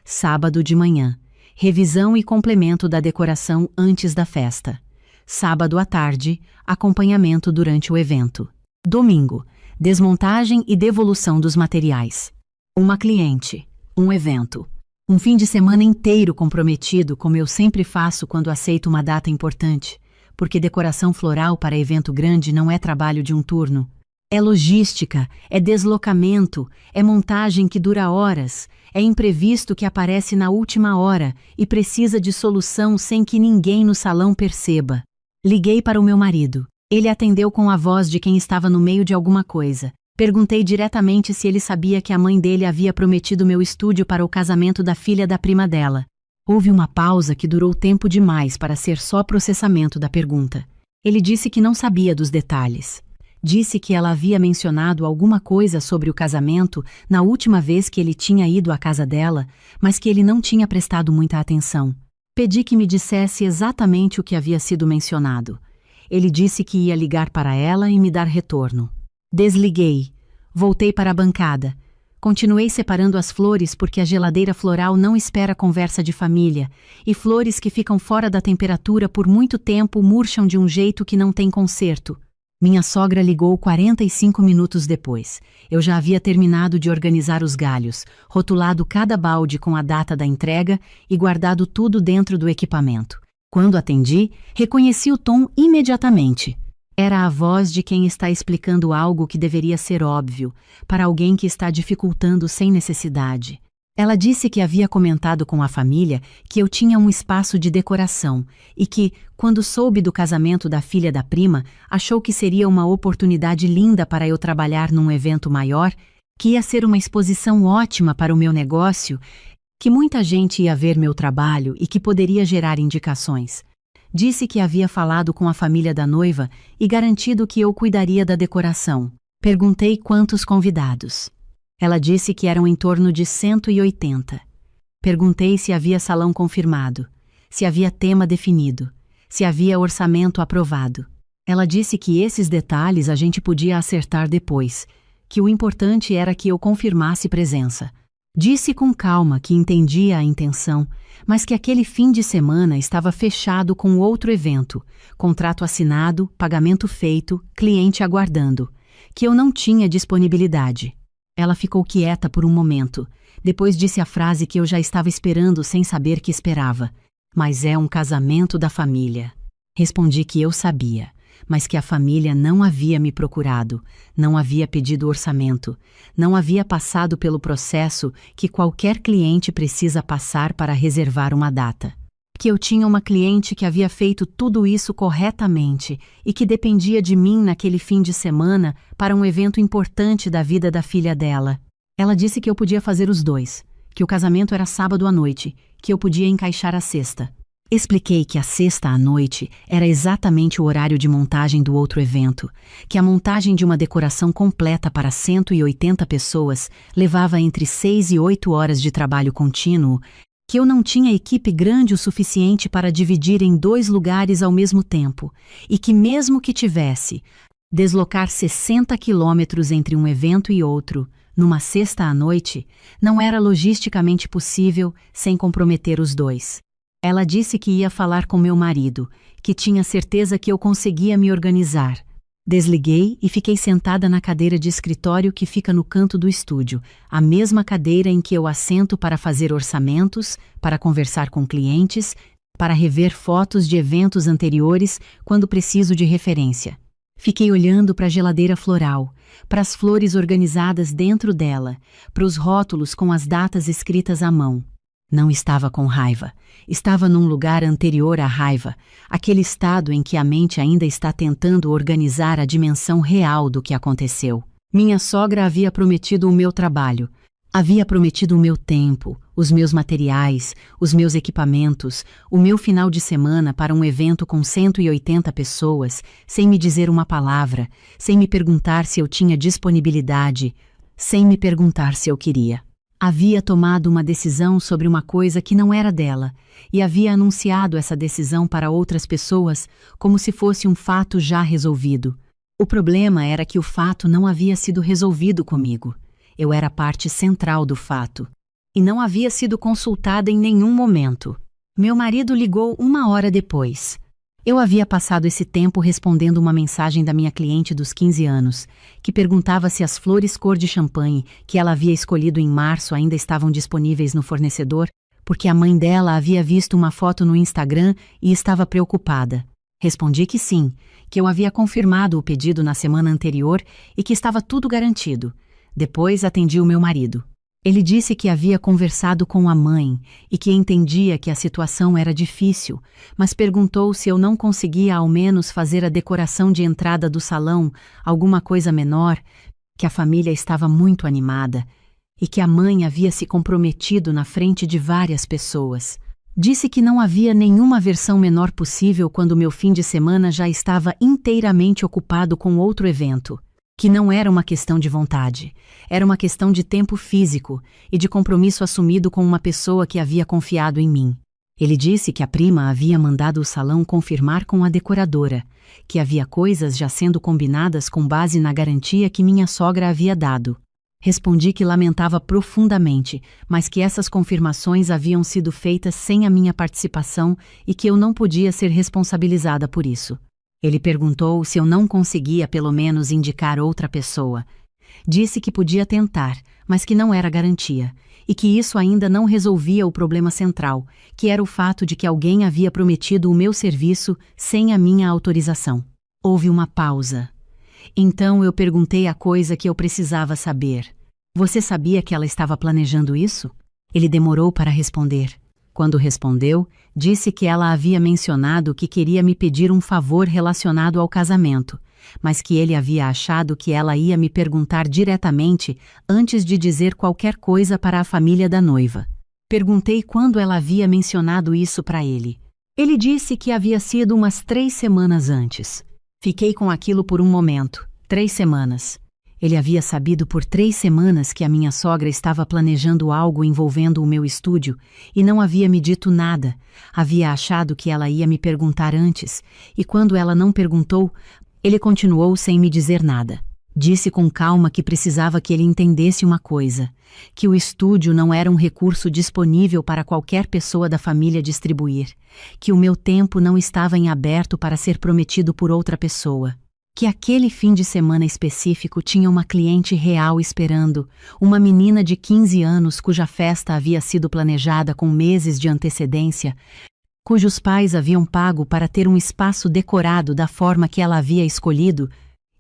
Sábado de manhã, revisão e complemento da decoração antes da festa. Sábado à tarde, acompanhamento durante o evento. Domingo, desmontagem e devolução dos materiais. Uma cliente, um evento. Um fim de semana inteiro comprometido, como eu sempre faço quando aceito uma data importante, porque decoração floral para evento grande não é trabalho de um turno. É logística, é deslocamento, é montagem que dura horas, é imprevisto que aparece na última hora e precisa de solução sem que ninguém no salão perceba. Liguei para o meu marido. Ele atendeu com a voz de quem estava no meio de alguma coisa. Perguntei diretamente se ele sabia que a mãe dele havia prometido meu estúdio para o casamento da filha da prima dela. Houve uma pausa que durou tempo demais para ser só processamento da pergunta. Ele disse que não sabia dos detalhes. Disse que ela havia mencionado alguma coisa sobre o casamento na última vez que ele tinha ido à casa dela, mas que ele não tinha prestado muita atenção. Pedi que me dissesse exatamente o que havia sido mencionado. Ele disse que ia ligar para ela e me dar retorno. Desliguei. Voltei para a bancada. Continuei separando as flores porque a geladeira floral não espera conversa de família, e flores que ficam fora da temperatura por muito tempo murcham de um jeito que não tem conserto. Minha sogra ligou 45 minutos depois. Eu já havia terminado de organizar os galhos, rotulado cada balde com a data da entrega e guardado tudo dentro do equipamento. Quando atendi, reconheci o tom imediatamente. Era a voz de quem está explicando algo que deveria ser óbvio, para alguém que está dificultando sem necessidade. Ela disse que havia comentado com a família que eu tinha um espaço de decoração e que, quando soube do casamento da filha da prima, achou que seria uma oportunidade linda para eu trabalhar num evento maior, que ia ser uma exposição ótima para o meu negócio, que muita gente ia ver meu trabalho e que poderia gerar indicações. Disse que havia falado com a família da noiva e garantido que eu cuidaria da decoração. Perguntei quantos convidados. Ela disse que eram em torno de 180. Perguntei se havia salão confirmado, se havia tema definido, se havia orçamento aprovado. Ela disse que esses detalhes a gente podia acertar depois, que o importante era que eu confirmasse presença. Disse com calma que entendia a intenção, mas que aquele fim de semana estava fechado com outro evento, contrato assinado, pagamento feito, cliente aguardando, que eu não tinha disponibilidade. Ela ficou quieta por um momento, depois disse a frase que eu já estava esperando sem saber que esperava. Mas é um casamento da família. Respondi que eu sabia, mas que a família não havia me procurado, não havia pedido orçamento, não havia passado pelo processo que qualquer cliente precisa passar para reservar uma data. Que eu tinha uma cliente que havia feito tudo isso corretamente e que dependia de mim naquele fim de semana para um evento importante da vida da filha dela. Ela disse que eu podia fazer os dois, que o casamento era sábado à noite, que eu podia encaixar a sexta. Expliquei que a sexta à noite era exatamente o horário de montagem do outro evento, que a montagem de uma decoração completa para 180 pessoas levava entre 6 e 8 horas de trabalho contínuo, que eu não tinha equipe grande o suficiente para dividir em 2 lugares ao mesmo tempo, e que mesmo que tivesse, deslocar 60 quilômetros entre um evento e outro, numa sexta à noite, não era logisticamente possível sem comprometer os dois. Ela disse que ia falar com meu marido, que tinha certeza que eu conseguia me organizar. Desliguei e fiquei sentada na cadeira de escritório que fica no canto do estúdio, a mesma cadeira em que eu assento para fazer orçamentos, para conversar com clientes, para rever fotos de eventos anteriores quando preciso de referência. Fiquei olhando para a geladeira floral, para as flores organizadas dentro dela, para os rótulos com as datas escritas à mão. Não estava com raiva. Estava num lugar anterior à raiva, aquele estado em que a mente ainda está tentando organizar a dimensão real do que aconteceu. Minha sogra havia prometido o meu trabalho, havia prometido o meu tempo, os meus materiais, os meus equipamentos, o meu final de semana para um evento com 180 pessoas, sem me dizer uma palavra, sem me perguntar se eu tinha disponibilidade, sem me perguntar se eu queria. Havia tomado uma decisão sobre uma coisa que não era dela e havia anunciado essa decisão para outras pessoas como se fosse um fato já resolvido. O problema era que o fato não havia sido resolvido comigo. Eu era parte central do fato e não havia sido consultada em nenhum momento. Meu marido ligou 1 hora depois. Eu havia passado esse tempo respondendo uma mensagem da minha cliente dos 15 anos, que perguntava se as flores cor de champanhe que ela havia escolhido em março ainda estavam disponíveis no fornecedor, porque a mãe dela havia visto uma foto no Instagram e estava preocupada. Respondi que sim, que eu havia confirmado o pedido na semana anterior e que estava tudo garantido. Depois atendi o meu marido. Ele disse que havia conversado com a mãe e que entendia que a situação era difícil, mas perguntou se eu não conseguia ao menos fazer a decoração de entrada do salão, alguma coisa menor, que a família estava muito animada e que a mãe havia se comprometido na frente de várias pessoas. Disse que não havia nenhuma versão menor possível quando meu fim de semana já estava inteiramente ocupado com outro evento. Que não era uma questão de vontade, era uma questão de tempo físico e de compromisso assumido com uma pessoa que havia confiado em mim. Ele disse que a prima havia mandado o salão confirmar com a decoradora, que havia coisas já sendo combinadas com base na garantia que minha sogra havia dado. Respondi que lamentava profundamente, mas que essas confirmações haviam sido feitas sem a minha participação e que eu não podia ser responsabilizada por isso. Ele perguntou se eu não conseguia pelo menos indicar outra pessoa. Disse que podia tentar, mas que não era garantia, e que isso ainda não resolvia o problema central, que era o fato de que alguém havia prometido o meu serviço sem a minha autorização. Houve uma pausa. Então eu perguntei a coisa que eu precisava saber. Você sabia que ela estava planejando isso? Ele demorou para responder. Quando respondeu, disse que ela havia mencionado que queria me pedir um favor relacionado ao casamento, mas que ele havia achado que ela ia me perguntar diretamente antes de dizer qualquer coisa para a família da noiva. Perguntei quando ela havia mencionado isso para ele. Ele disse que havia sido umas 3 semanas antes. Fiquei com aquilo por um momento. 3 semanas. Ele havia sabido por 3 semanas que a minha sogra estava planejando algo envolvendo o meu estúdio e não havia me dito nada. Havia achado que ela ia me perguntar antes, e quando ela não perguntou, ele continuou sem me dizer nada. Disse com calma que precisava que ele entendesse uma coisa, que o estúdio não era um recurso disponível para qualquer pessoa da família distribuir, que o meu tempo não estava em aberto para ser prometido por outra pessoa. Que aquele fim de semana específico tinha uma cliente real esperando, uma menina de 15 anos cuja festa havia sido planejada com meses de antecedência, cujos pais haviam pago para ter um espaço decorado da forma que ela havia escolhido,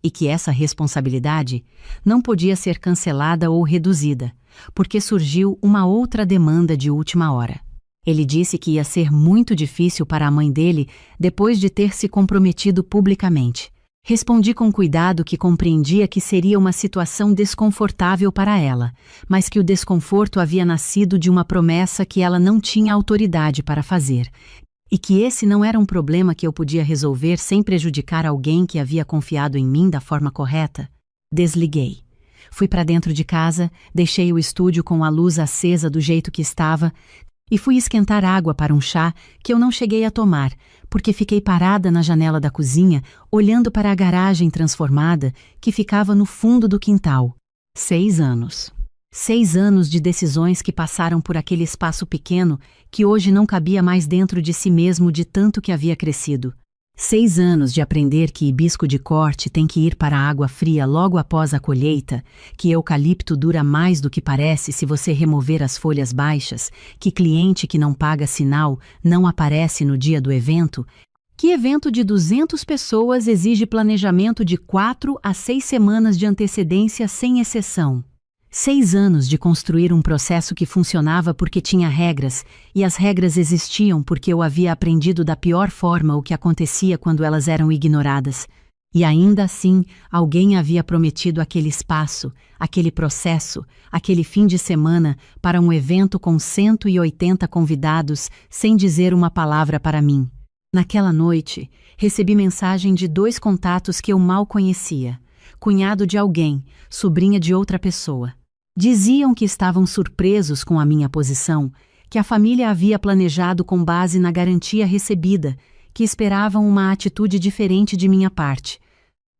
e que essa responsabilidade não podia ser cancelada ou reduzida, porque surgiu uma outra demanda de última hora. Ele disse que ia ser muito difícil para a mãe dele depois de ter se comprometido publicamente. Respondi com cuidado que compreendia que seria uma situação desconfortável para ela, mas que o desconforto havia nascido de uma promessa que ela não tinha autoridade para fazer, e que esse não era um problema que eu podia resolver sem prejudicar alguém que havia confiado em mim da forma correta. Desliguei. Fui para dentro de casa, deixei o estúdio com a luz acesa do jeito que estava, e fui esquentar água para um chá que eu não cheguei a tomar, porque fiquei parada na janela da cozinha, olhando para a garagem transformada que ficava no fundo do quintal. 6 anos. 6 anos de decisões que passaram por aquele espaço pequeno que hoje não cabia mais dentro de si mesmo de tanto que havia crescido. 6 anos de aprender que hibisco de corte tem que ir para a água fria logo após a colheita, que eucalipto dura mais do que parece se você remover as folhas baixas, que cliente que não paga sinal não aparece no dia do evento, que evento de 200 pessoas exige planejamento de 4 a 6 semanas de antecedência sem exceção. 6 anos de construir um processo que funcionava porque tinha regras, e as regras existiam porque eu havia aprendido da pior forma o que acontecia quando elas eram ignoradas. E ainda assim, alguém havia prometido aquele espaço, aquele processo, aquele fim de semana para um evento com 180 convidados sem dizer uma palavra para mim. Naquela noite, recebi mensagem de 2 contatos que eu mal conhecia, cunhado de alguém, sobrinha de outra pessoa. Diziam que estavam surpresos com a minha posição, que a família havia planejado com base na garantia recebida, que esperavam uma atitude diferente de minha parte.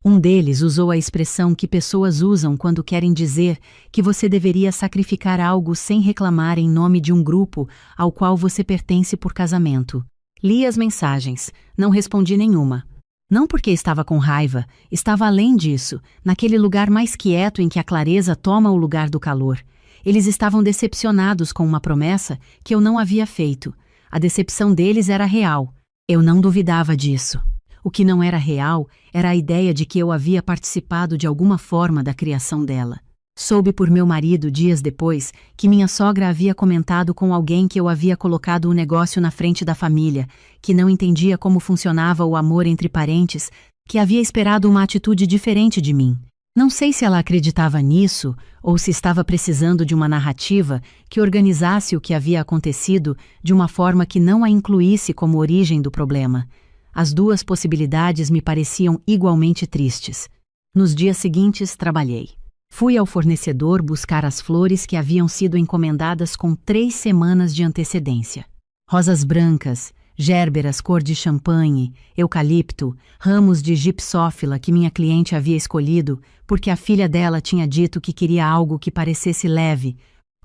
Um deles usou a expressão que pessoas usam quando querem dizer que você deveria sacrificar algo sem reclamar em nome de um grupo ao qual você pertence por casamento. Li as mensagens, não respondi nenhuma. Não porque estava com raiva, estava além disso, naquele lugar mais quieto em que a clareza toma o lugar do calor. Eles estavam decepcionados com uma promessa que eu não havia feito. A decepção deles era real. Eu não duvidava disso. O que não era real era a ideia de que eu havia participado de alguma forma da criação dela. Soube por meu marido dias depois que minha sogra havia comentado com alguém que eu havia colocado o negócio na frente da família, que não entendia como funcionava o amor entre parentes, que havia esperado uma atitude diferente de mim. Não sei se ela acreditava nisso ou se estava precisando de uma narrativa que organizasse o que havia acontecido de uma forma que não a incluísse como origem do problema. As duas possibilidades me pareciam igualmente tristes. Nos dias seguintes, trabalhei. Fui ao fornecedor buscar as flores que haviam sido encomendadas com 3 semanas de antecedência. Rosas brancas, gérberas cor de champanhe, eucalipto, ramos de gipsófila que minha cliente havia escolhido porque a filha dela tinha dito que queria algo que parecesse leve.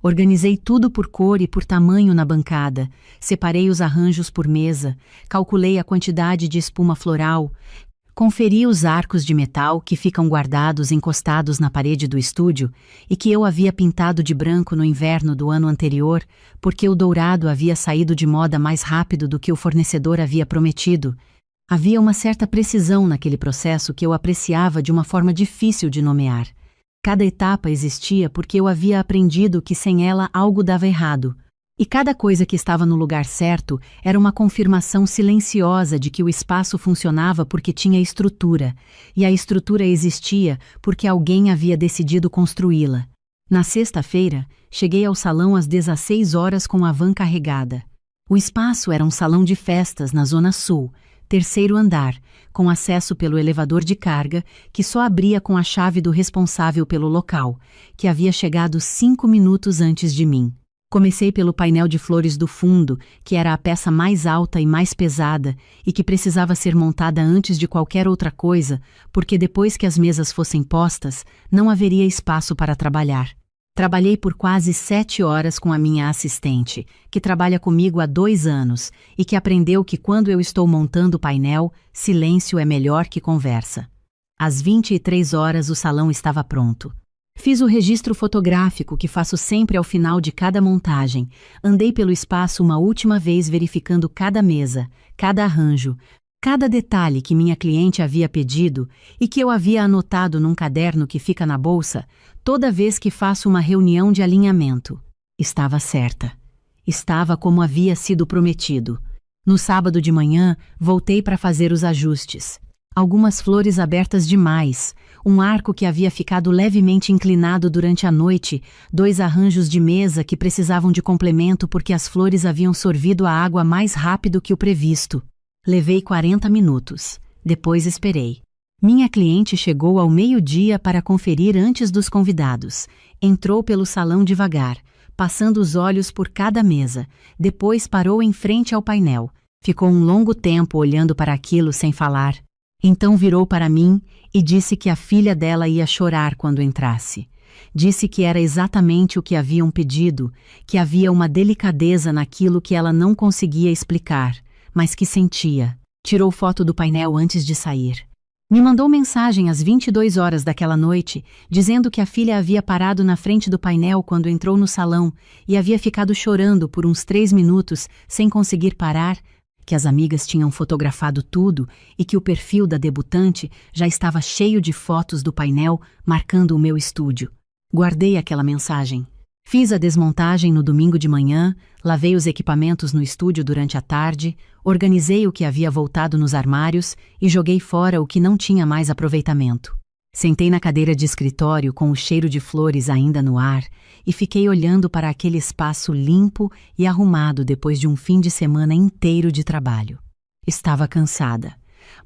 Organizei tudo por cor e por tamanho na bancada, separei os arranjos por mesa, calculei a quantidade de espuma floral, conferi os arcos de metal que ficam guardados encostados na parede do estúdio e que eu havia pintado de branco no inverno do ano anterior, porque o dourado havia saído de moda mais rápido do que o fornecedor havia prometido. Havia uma certa precisão naquele processo que eu apreciava de uma forma difícil de nomear. Cada etapa existia porque eu havia aprendido que sem ela algo dava errado. E cada coisa que estava no lugar certo era uma confirmação silenciosa de que o espaço funcionava porque tinha estrutura, e a estrutura existia porque alguém havia decidido construí-la. Na sexta-feira, cheguei ao salão às 16 horas com a van carregada. O espaço era um salão de festas na Zona Sul, 3º andar, com acesso pelo elevador de carga, que só abria com a chave do responsável pelo local, que havia chegado 5 minutos antes de mim. Comecei pelo painel de flores do fundo, que era a peça mais alta e mais pesada e que precisava ser montada antes de qualquer outra coisa, porque depois que as mesas fossem postas, não haveria espaço para trabalhar. Trabalhei por quase 7 horas com a minha assistente, que trabalha comigo há 2 anos e que aprendeu que quando eu estou montando o painel, silêncio é melhor que conversa. Às 23 horas o salão estava pronto. Fiz o registro fotográfico que faço sempre ao final de cada montagem. Andei pelo espaço uma última vez verificando cada mesa, cada arranjo, cada detalhe que minha cliente havia pedido e que eu havia anotado num caderno que fica na bolsa toda vez que faço uma reunião de alinhamento. Estava certa. Estava como havia sido prometido. No sábado de manhã, voltei para fazer os ajustes. Algumas flores abertas demais, um arco que havia ficado levemente inclinado durante a noite, 2 arranjos de mesa que precisavam de complemento porque as flores haviam sorvido a água mais rápido que o previsto. Levei 40 minutos. Depois esperei. Minha cliente chegou ao meio-dia para conferir antes dos convidados. Entrou pelo salão devagar, passando os olhos por cada mesa. Depois parou em frente ao painel. Ficou um longo tempo olhando para aquilo sem falar. Então virou para mim e disse que a filha dela ia chorar quando entrasse. Disse que era exatamente o que haviam pedido, que havia uma delicadeza naquilo que ela não conseguia explicar, mas que sentia. Tirou foto do painel antes de sair. Me mandou mensagem às 22 horas daquela noite, dizendo que a filha havia parado na frente do painel quando entrou no salão e havia ficado chorando por uns 3 minutos sem conseguir parar, que as amigas tinham fotografado tudo e que o perfil da debutante já estava cheio de fotos do painel marcando o meu estúdio. Guardei aquela mensagem. Fiz a desmontagem no domingo de manhã, lavei os equipamentos no estúdio durante a tarde, organizei o que havia voltado nos armários e joguei fora o que não tinha mais aproveitamento. Sentei na cadeira de escritório com o cheiro de flores ainda no ar e fiquei olhando para aquele espaço limpo e arrumado depois de um fim de semana inteiro de trabalho. Estava cansada,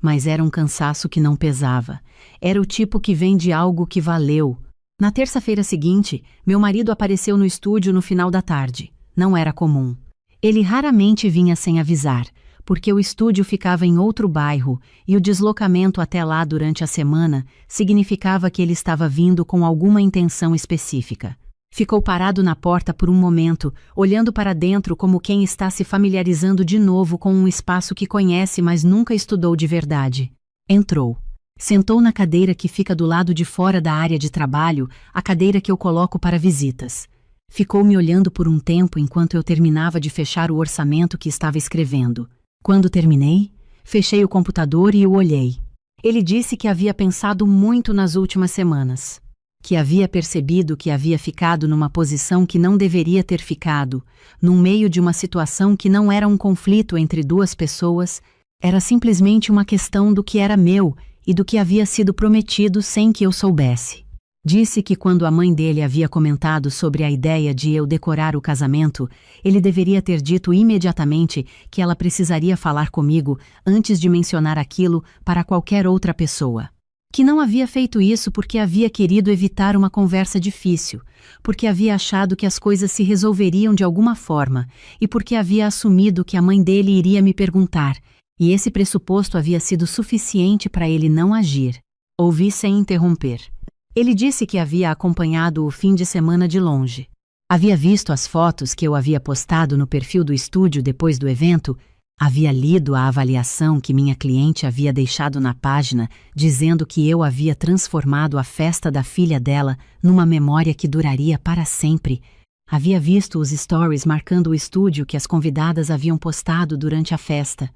mas era um cansaço que não pesava. Era o tipo que vem de algo que valeu. Na terça-feira seguinte, meu marido apareceu no estúdio no final da tarde. Não era comum. Ele raramente vinha sem avisar, porque o estúdio ficava em outro bairro e o deslocamento até lá durante a semana significava que ele estava vindo com alguma intenção específica. Ficou parado na porta por um momento, olhando para dentro como quem está se familiarizando de novo com um espaço que conhece, mas nunca estudou de verdade. Entrou. Sentou na cadeira que fica do lado de fora da área de trabalho, a cadeira que eu coloco para visitas. Ficou me olhando por um tempo enquanto eu terminava de fechar o orçamento que estava escrevendo. Quando terminei, Fechei o computador e o olhei. Ele disse que havia pensado muito nas últimas semanas, que havia percebido que havia ficado numa posição que não deveria ter ficado, no meio de uma situação que não era um conflito entre duas pessoas, era simplesmente uma questão do que era meu e do que havia sido prometido sem que eu soubesse. Disse que quando a mãe dele havia comentado sobre a ideia de eu decorar o casamento, ele deveria ter dito imediatamente que ela precisaria falar comigo antes de mencionar aquilo para qualquer outra pessoa. Que não havia feito isso porque havia querido evitar uma conversa difícil, porque havia achado que as coisas se resolveriam de alguma forma e porque havia assumido que a mãe dele iria me perguntar, e esse pressuposto havia sido suficiente para ele não agir. Ouvi sem interromper. Ele disse que havia acompanhado o fim de semana de longe. Havia visto as fotos que eu havia postado no perfil do estúdio depois do evento, havia lido a avaliação que minha cliente havia deixado na página, dizendo que eu havia transformado a festa da filha dela numa memória que duraria para sempre. Havia visto os stories marcando o estúdio que as convidadas haviam postado durante a festa.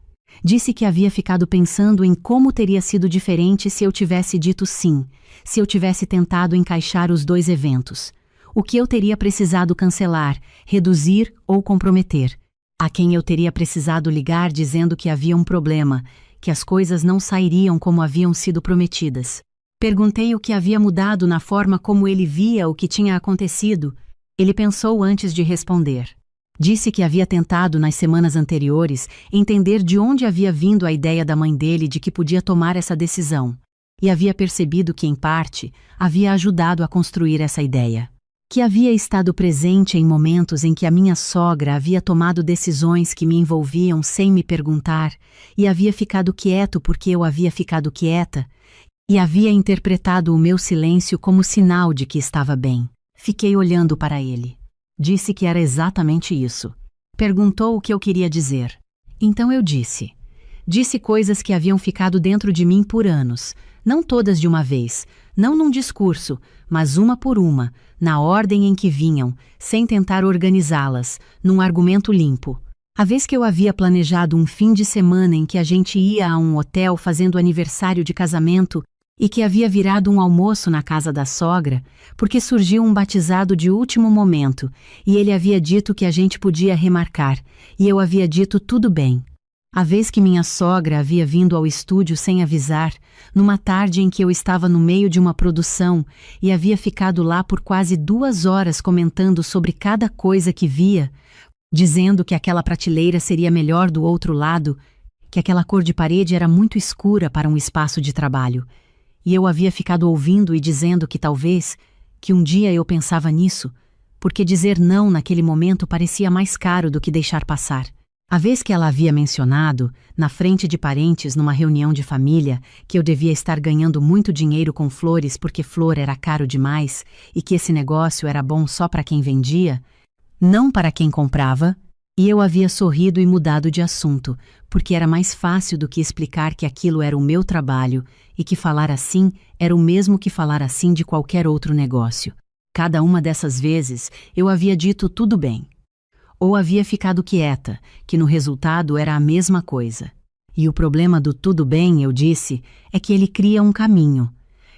Disse que havia ficado pensando em como teria sido diferente se eu tivesse dito sim, se eu tivesse tentado encaixar os dois eventos. O que eu teria precisado cancelar, reduzir ou comprometer. A quem eu teria precisado ligar dizendo que havia um problema, que as coisas não sairiam como haviam sido prometidas. Perguntei o que havia mudado na forma como ele via o que tinha acontecido. Ele pensou antes de responder. Disse que havia tentado, nas semanas anteriores, entender de onde havia vindo a ideia da mãe dele de que podia tomar essa decisão, e havia percebido que, em parte, havia ajudado a construir essa ideia. Que havia estado presente em momentos em que a minha sogra havia tomado decisões que me envolviam sem me perguntar, e havia ficado quieto porque eu havia ficado quieta, e havia interpretado o meu silêncio como sinal de que estava bem. Fiquei olhando para ele. Disse que era exatamente isso. Perguntou o que eu queria dizer. Então eu disse. Disse coisas que haviam ficado dentro de mim por anos, não todas de uma vez, não num discurso, mas uma por uma, na ordem em que vinham, sem tentar organizá-las, num argumento limpo. A vez que eu havia planejado um fim de semana em que a gente ia a um hotel fazendo aniversário de casamento, e que havia virado um almoço na casa da sogra, porque surgiu um batizado de último momento, e ele havia dito que a gente podia remarcar, e eu havia dito tudo bem. A vez que minha sogra havia vindo ao estúdio sem avisar, numa tarde em que eu estava no meio de uma produção, e havia ficado lá por quase 2 horas comentando sobre cada coisa que via, dizendo que aquela prateleira seria melhor do outro lado, que aquela cor de parede era muito escura para um espaço de trabalho, e eu havia ficado ouvindo e dizendo que talvez, que um dia eu pensava nisso, porque dizer não naquele momento parecia mais caro do que deixar passar. A vez que ela havia mencionado, na frente de parentes numa reunião de família, que eu devia estar ganhando muito dinheiro com flores porque flor era caro demais e que esse negócio era bom só para quem vendia, não para quem comprava, e eu havia sorrido e mudado de assunto, porque era mais fácil do que explicar que aquilo era o meu trabalho e que falar assim era o mesmo que falar assim de qualquer outro negócio. Cada uma dessas vezes eu havia dito tudo bem. Ou havia ficado quieta, que no resultado era a mesma coisa. E o problema do tudo bem, eu disse, é que ele cria um caminho.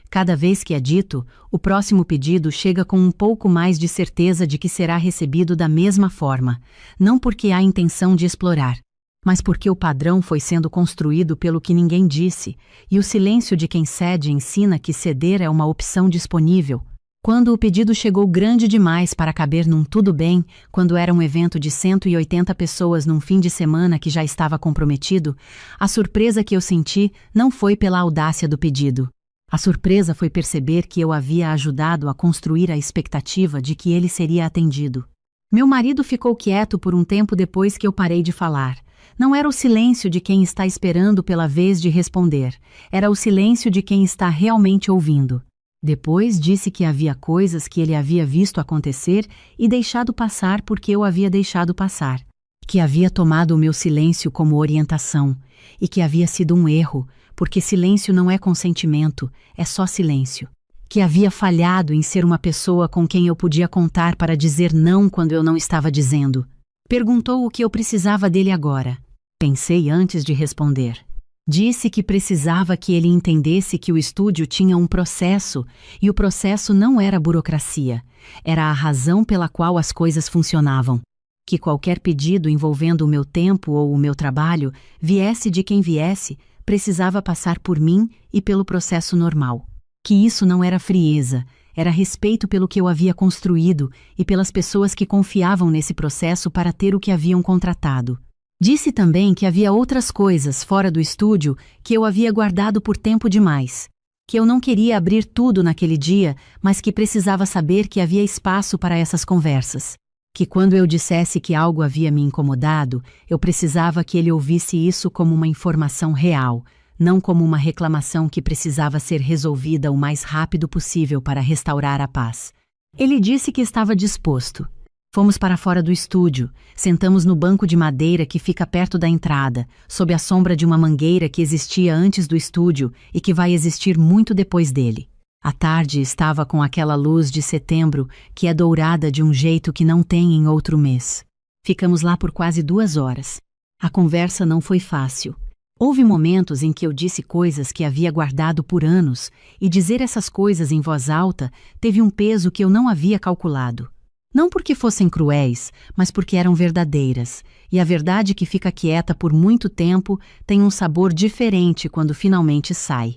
Cada vez que é dito, o próximo pedido chega com um pouco mais de certeza de que será recebido da mesma forma, não porque há intenção de explorar, mas porque o padrão foi sendo construído pelo que ninguém disse, e o silêncio de quem cede ensina que ceder é uma opção disponível. Quando o pedido chegou grande demais para caber num tudo bem, quando era um evento de 180 pessoas num fim de semana que já estava comprometido, a surpresa que eu senti não foi pela audácia do pedido. A surpresa foi perceber que eu havia ajudado a construir a expectativa de que ele seria atendido. Meu marido ficou quieto por um tempo depois que eu parei de falar. Não era o silêncio de quem está esperando pela vez de responder, era o silêncio de quem está realmente ouvindo. Depois disse que havia coisas que ele havia visto acontecer e deixado passar porque eu havia deixado passar. Que havia tomado o meu silêncio como orientação e que havia sido um erro, porque silêncio não é consentimento, é só silêncio. Que havia falhado em ser uma pessoa com quem eu podia contar para dizer não quando eu não estava dizendo. Perguntou o que eu precisava dele agora. Pensei antes de responder. Disse que precisava que ele entendesse que o estúdio tinha um processo, e o processo não era burocracia, era a razão pela qual as coisas funcionavam. Que qualquer pedido envolvendo o meu tempo ou o meu trabalho, viesse de quem viesse, precisava passar por mim e pelo processo normal. Que isso não era frieza, era respeito pelo que eu havia construído e pelas pessoas que confiavam nesse processo para ter o que haviam contratado. Disse também que havia outras coisas fora do estúdio que eu havia guardado por tempo demais. Que eu não queria abrir tudo naquele dia, mas que precisava saber que havia espaço para essas conversas. Que quando eu dissesse que algo havia me incomodado, eu precisava que ele ouvisse isso como uma informação real, não como uma reclamação que precisava ser resolvida o mais rápido possível para restaurar a paz. Ele disse que estava disposto. Fomos para fora do estúdio, sentamos no banco de madeira que fica perto da entrada, sob a sombra de uma mangueira que existia antes do estúdio e que vai existir muito depois dele. A tarde estava com aquela luz de setembro que é dourada de um jeito que não tem em outro mês. Ficamos lá por quase 2 horas. A conversa não foi fácil. Houve momentos em que eu disse coisas que havia guardado por anos, e dizer essas coisas em voz alta teve um peso que eu não havia calculado. Não porque fossem cruéis, mas porque eram verdadeiras, e a verdade que fica quieta por muito tempo tem um sabor diferente quando finalmente sai.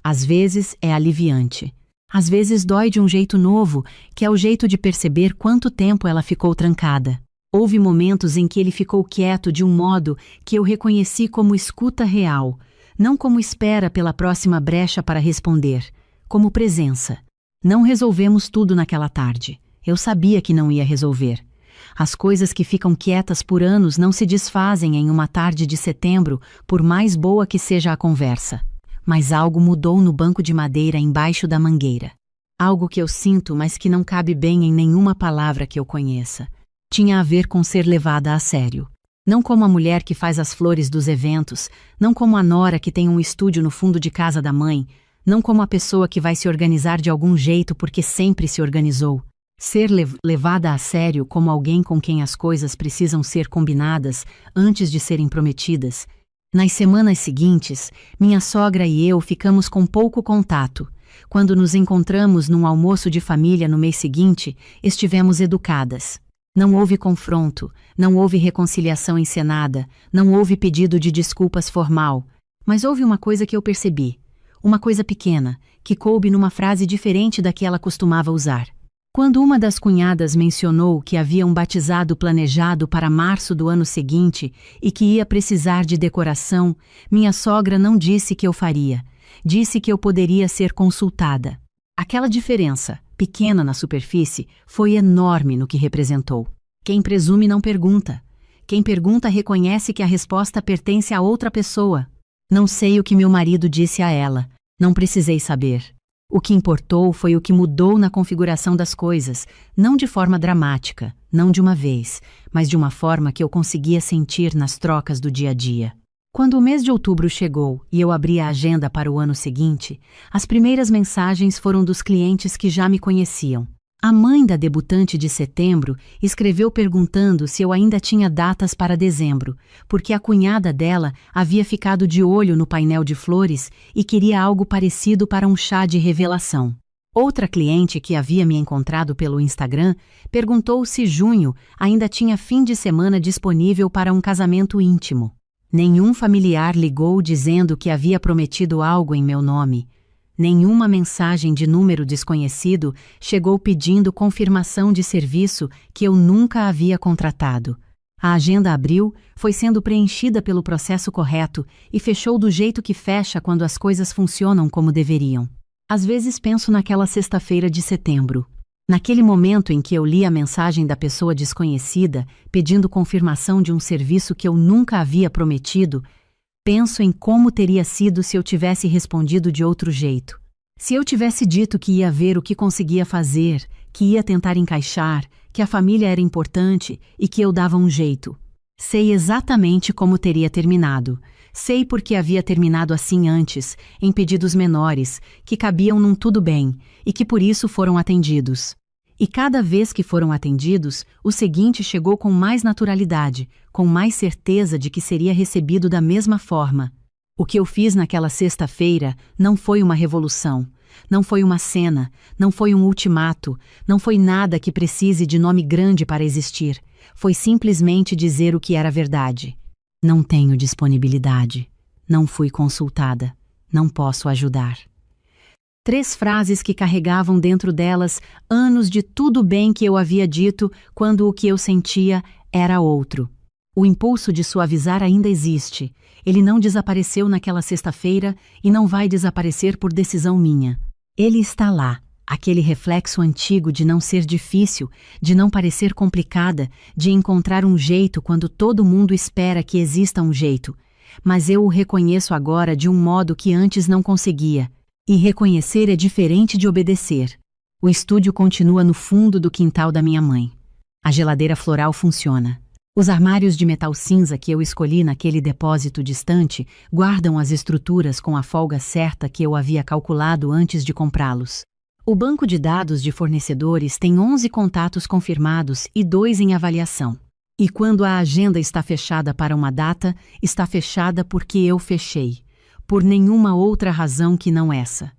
Às vezes é aliviante. Às vezes dói de um jeito novo, que é o jeito de perceber quanto tempo ela ficou trancada. Houve momentos em que ele ficou quieto de um modo que eu reconheci como escuta real, não como espera pela próxima brecha para responder, como presença. Não resolvemos tudo naquela tarde. Eu sabia que não ia resolver. As coisas que ficam quietas por anos não se desfazem em uma tarde de setembro, por mais boa que seja a conversa. Mas algo mudou no banco de madeira embaixo da mangueira. Algo que eu sinto, mas que não cabe bem em nenhuma palavra que eu conheça. Tinha a ver com ser levada a sério. Não como a mulher que faz as flores dos eventos, não como a nora que tem um estúdio no fundo de casa da mãe, não como a pessoa que vai se organizar de algum jeito porque sempre se organizou. Ser levada a sério como alguém com quem as coisas precisam ser combinadas antes de serem prometidas. Nas semanas seguintes, minha sogra e eu ficamos com pouco contato. Quando nos encontramos num almoço de família no mês seguinte, estivemos educadas. Não houve confronto, não houve reconciliação encenada, não houve pedido de desculpas formal. Mas houve uma coisa que eu percebi. Uma coisa pequena, que coube numa frase diferente da que ela costumava usar. Quando uma das cunhadas mencionou que havia um batizado planejado para março do ano seguinte e que ia precisar de decoração, minha sogra não disse que eu faria. Disse que eu poderia ser consultada. Aquela diferença, pequena na superfície, foi enorme no que representou. Quem presume não pergunta. Quem pergunta reconhece que a resposta pertence a outra pessoa. Não sei o que meu marido disse a ela. Não precisei saber. O que importou foi o que mudou na configuração das coisas, não de forma dramática, não de uma vez, mas de uma forma que eu conseguia sentir nas trocas do dia a dia. Quando o mês de outubro chegou e eu abri a agenda para o ano seguinte, as primeiras mensagens foram dos clientes que já me conheciam. A mãe da debutante de setembro escreveu perguntando se eu ainda tinha datas para dezembro, porque a cunhada dela havia ficado de olho no painel de flores e queria algo parecido para um chá de revelação. Outra cliente que havia me encontrado pelo Instagram perguntou se junho ainda tinha fim de semana disponível para um casamento íntimo. Nenhum familiar ligou dizendo que havia prometido algo em meu nome. Nenhuma mensagem de número desconhecido chegou pedindo confirmação de serviço que eu nunca havia contratado. A agenda abriu, foi sendo preenchida pelo processo correto e fechou do jeito que fecha quando as coisas funcionam como deveriam. Às vezes penso naquela sexta-feira de setembro. Naquele momento em que eu li a mensagem da pessoa desconhecida pedindo confirmação de um serviço que eu nunca havia prometido, penso em como teria sido se eu tivesse respondido de outro jeito. Se eu tivesse dito que ia ver o que conseguia fazer, que ia tentar encaixar, que a família era importante e que eu dava um jeito. Sei exatamente como teria terminado. Sei porque havia terminado assim antes, em pedidos menores, que cabiam num tudo bem, e que por isso foram atendidos. E cada vez que foram atendidos, o seguinte chegou com mais naturalidade, com mais certeza de que seria recebido da mesma forma. O que eu fiz naquela sexta-feira não foi uma revolução, não foi uma cena, não foi um ultimato, não foi nada que precise de nome grande para existir. Foi simplesmente dizer o que era verdade. Não tenho disponibilidade. Não fui consultada. Não posso ajudar. 3 frases que carregavam dentro delas anos de tudo bem que eu havia dito quando o que eu sentia era outro. O impulso de suavizar ainda existe. Ele não desapareceu naquela sexta-feira e não vai desaparecer por decisão minha. Ele está lá, aquele reflexo antigo de não ser difícil, de não parecer complicada, de encontrar um jeito quando todo mundo espera que exista um jeito. Mas eu o reconheço agora de um modo que antes não conseguia. E reconhecer é diferente de obedecer. O estúdio continua no fundo do quintal da minha mãe. A geladeira floral funciona. Os armários de metal cinza que eu escolhi naquele depósito distante guardam as estruturas com a folga certa que eu havia calculado antes de comprá-los. O banco de dados de fornecedores tem 11 contatos confirmados e 2 em avaliação. E quando a agenda está fechada para uma data, está fechada porque eu fechei. Por nenhuma outra razão que não essa.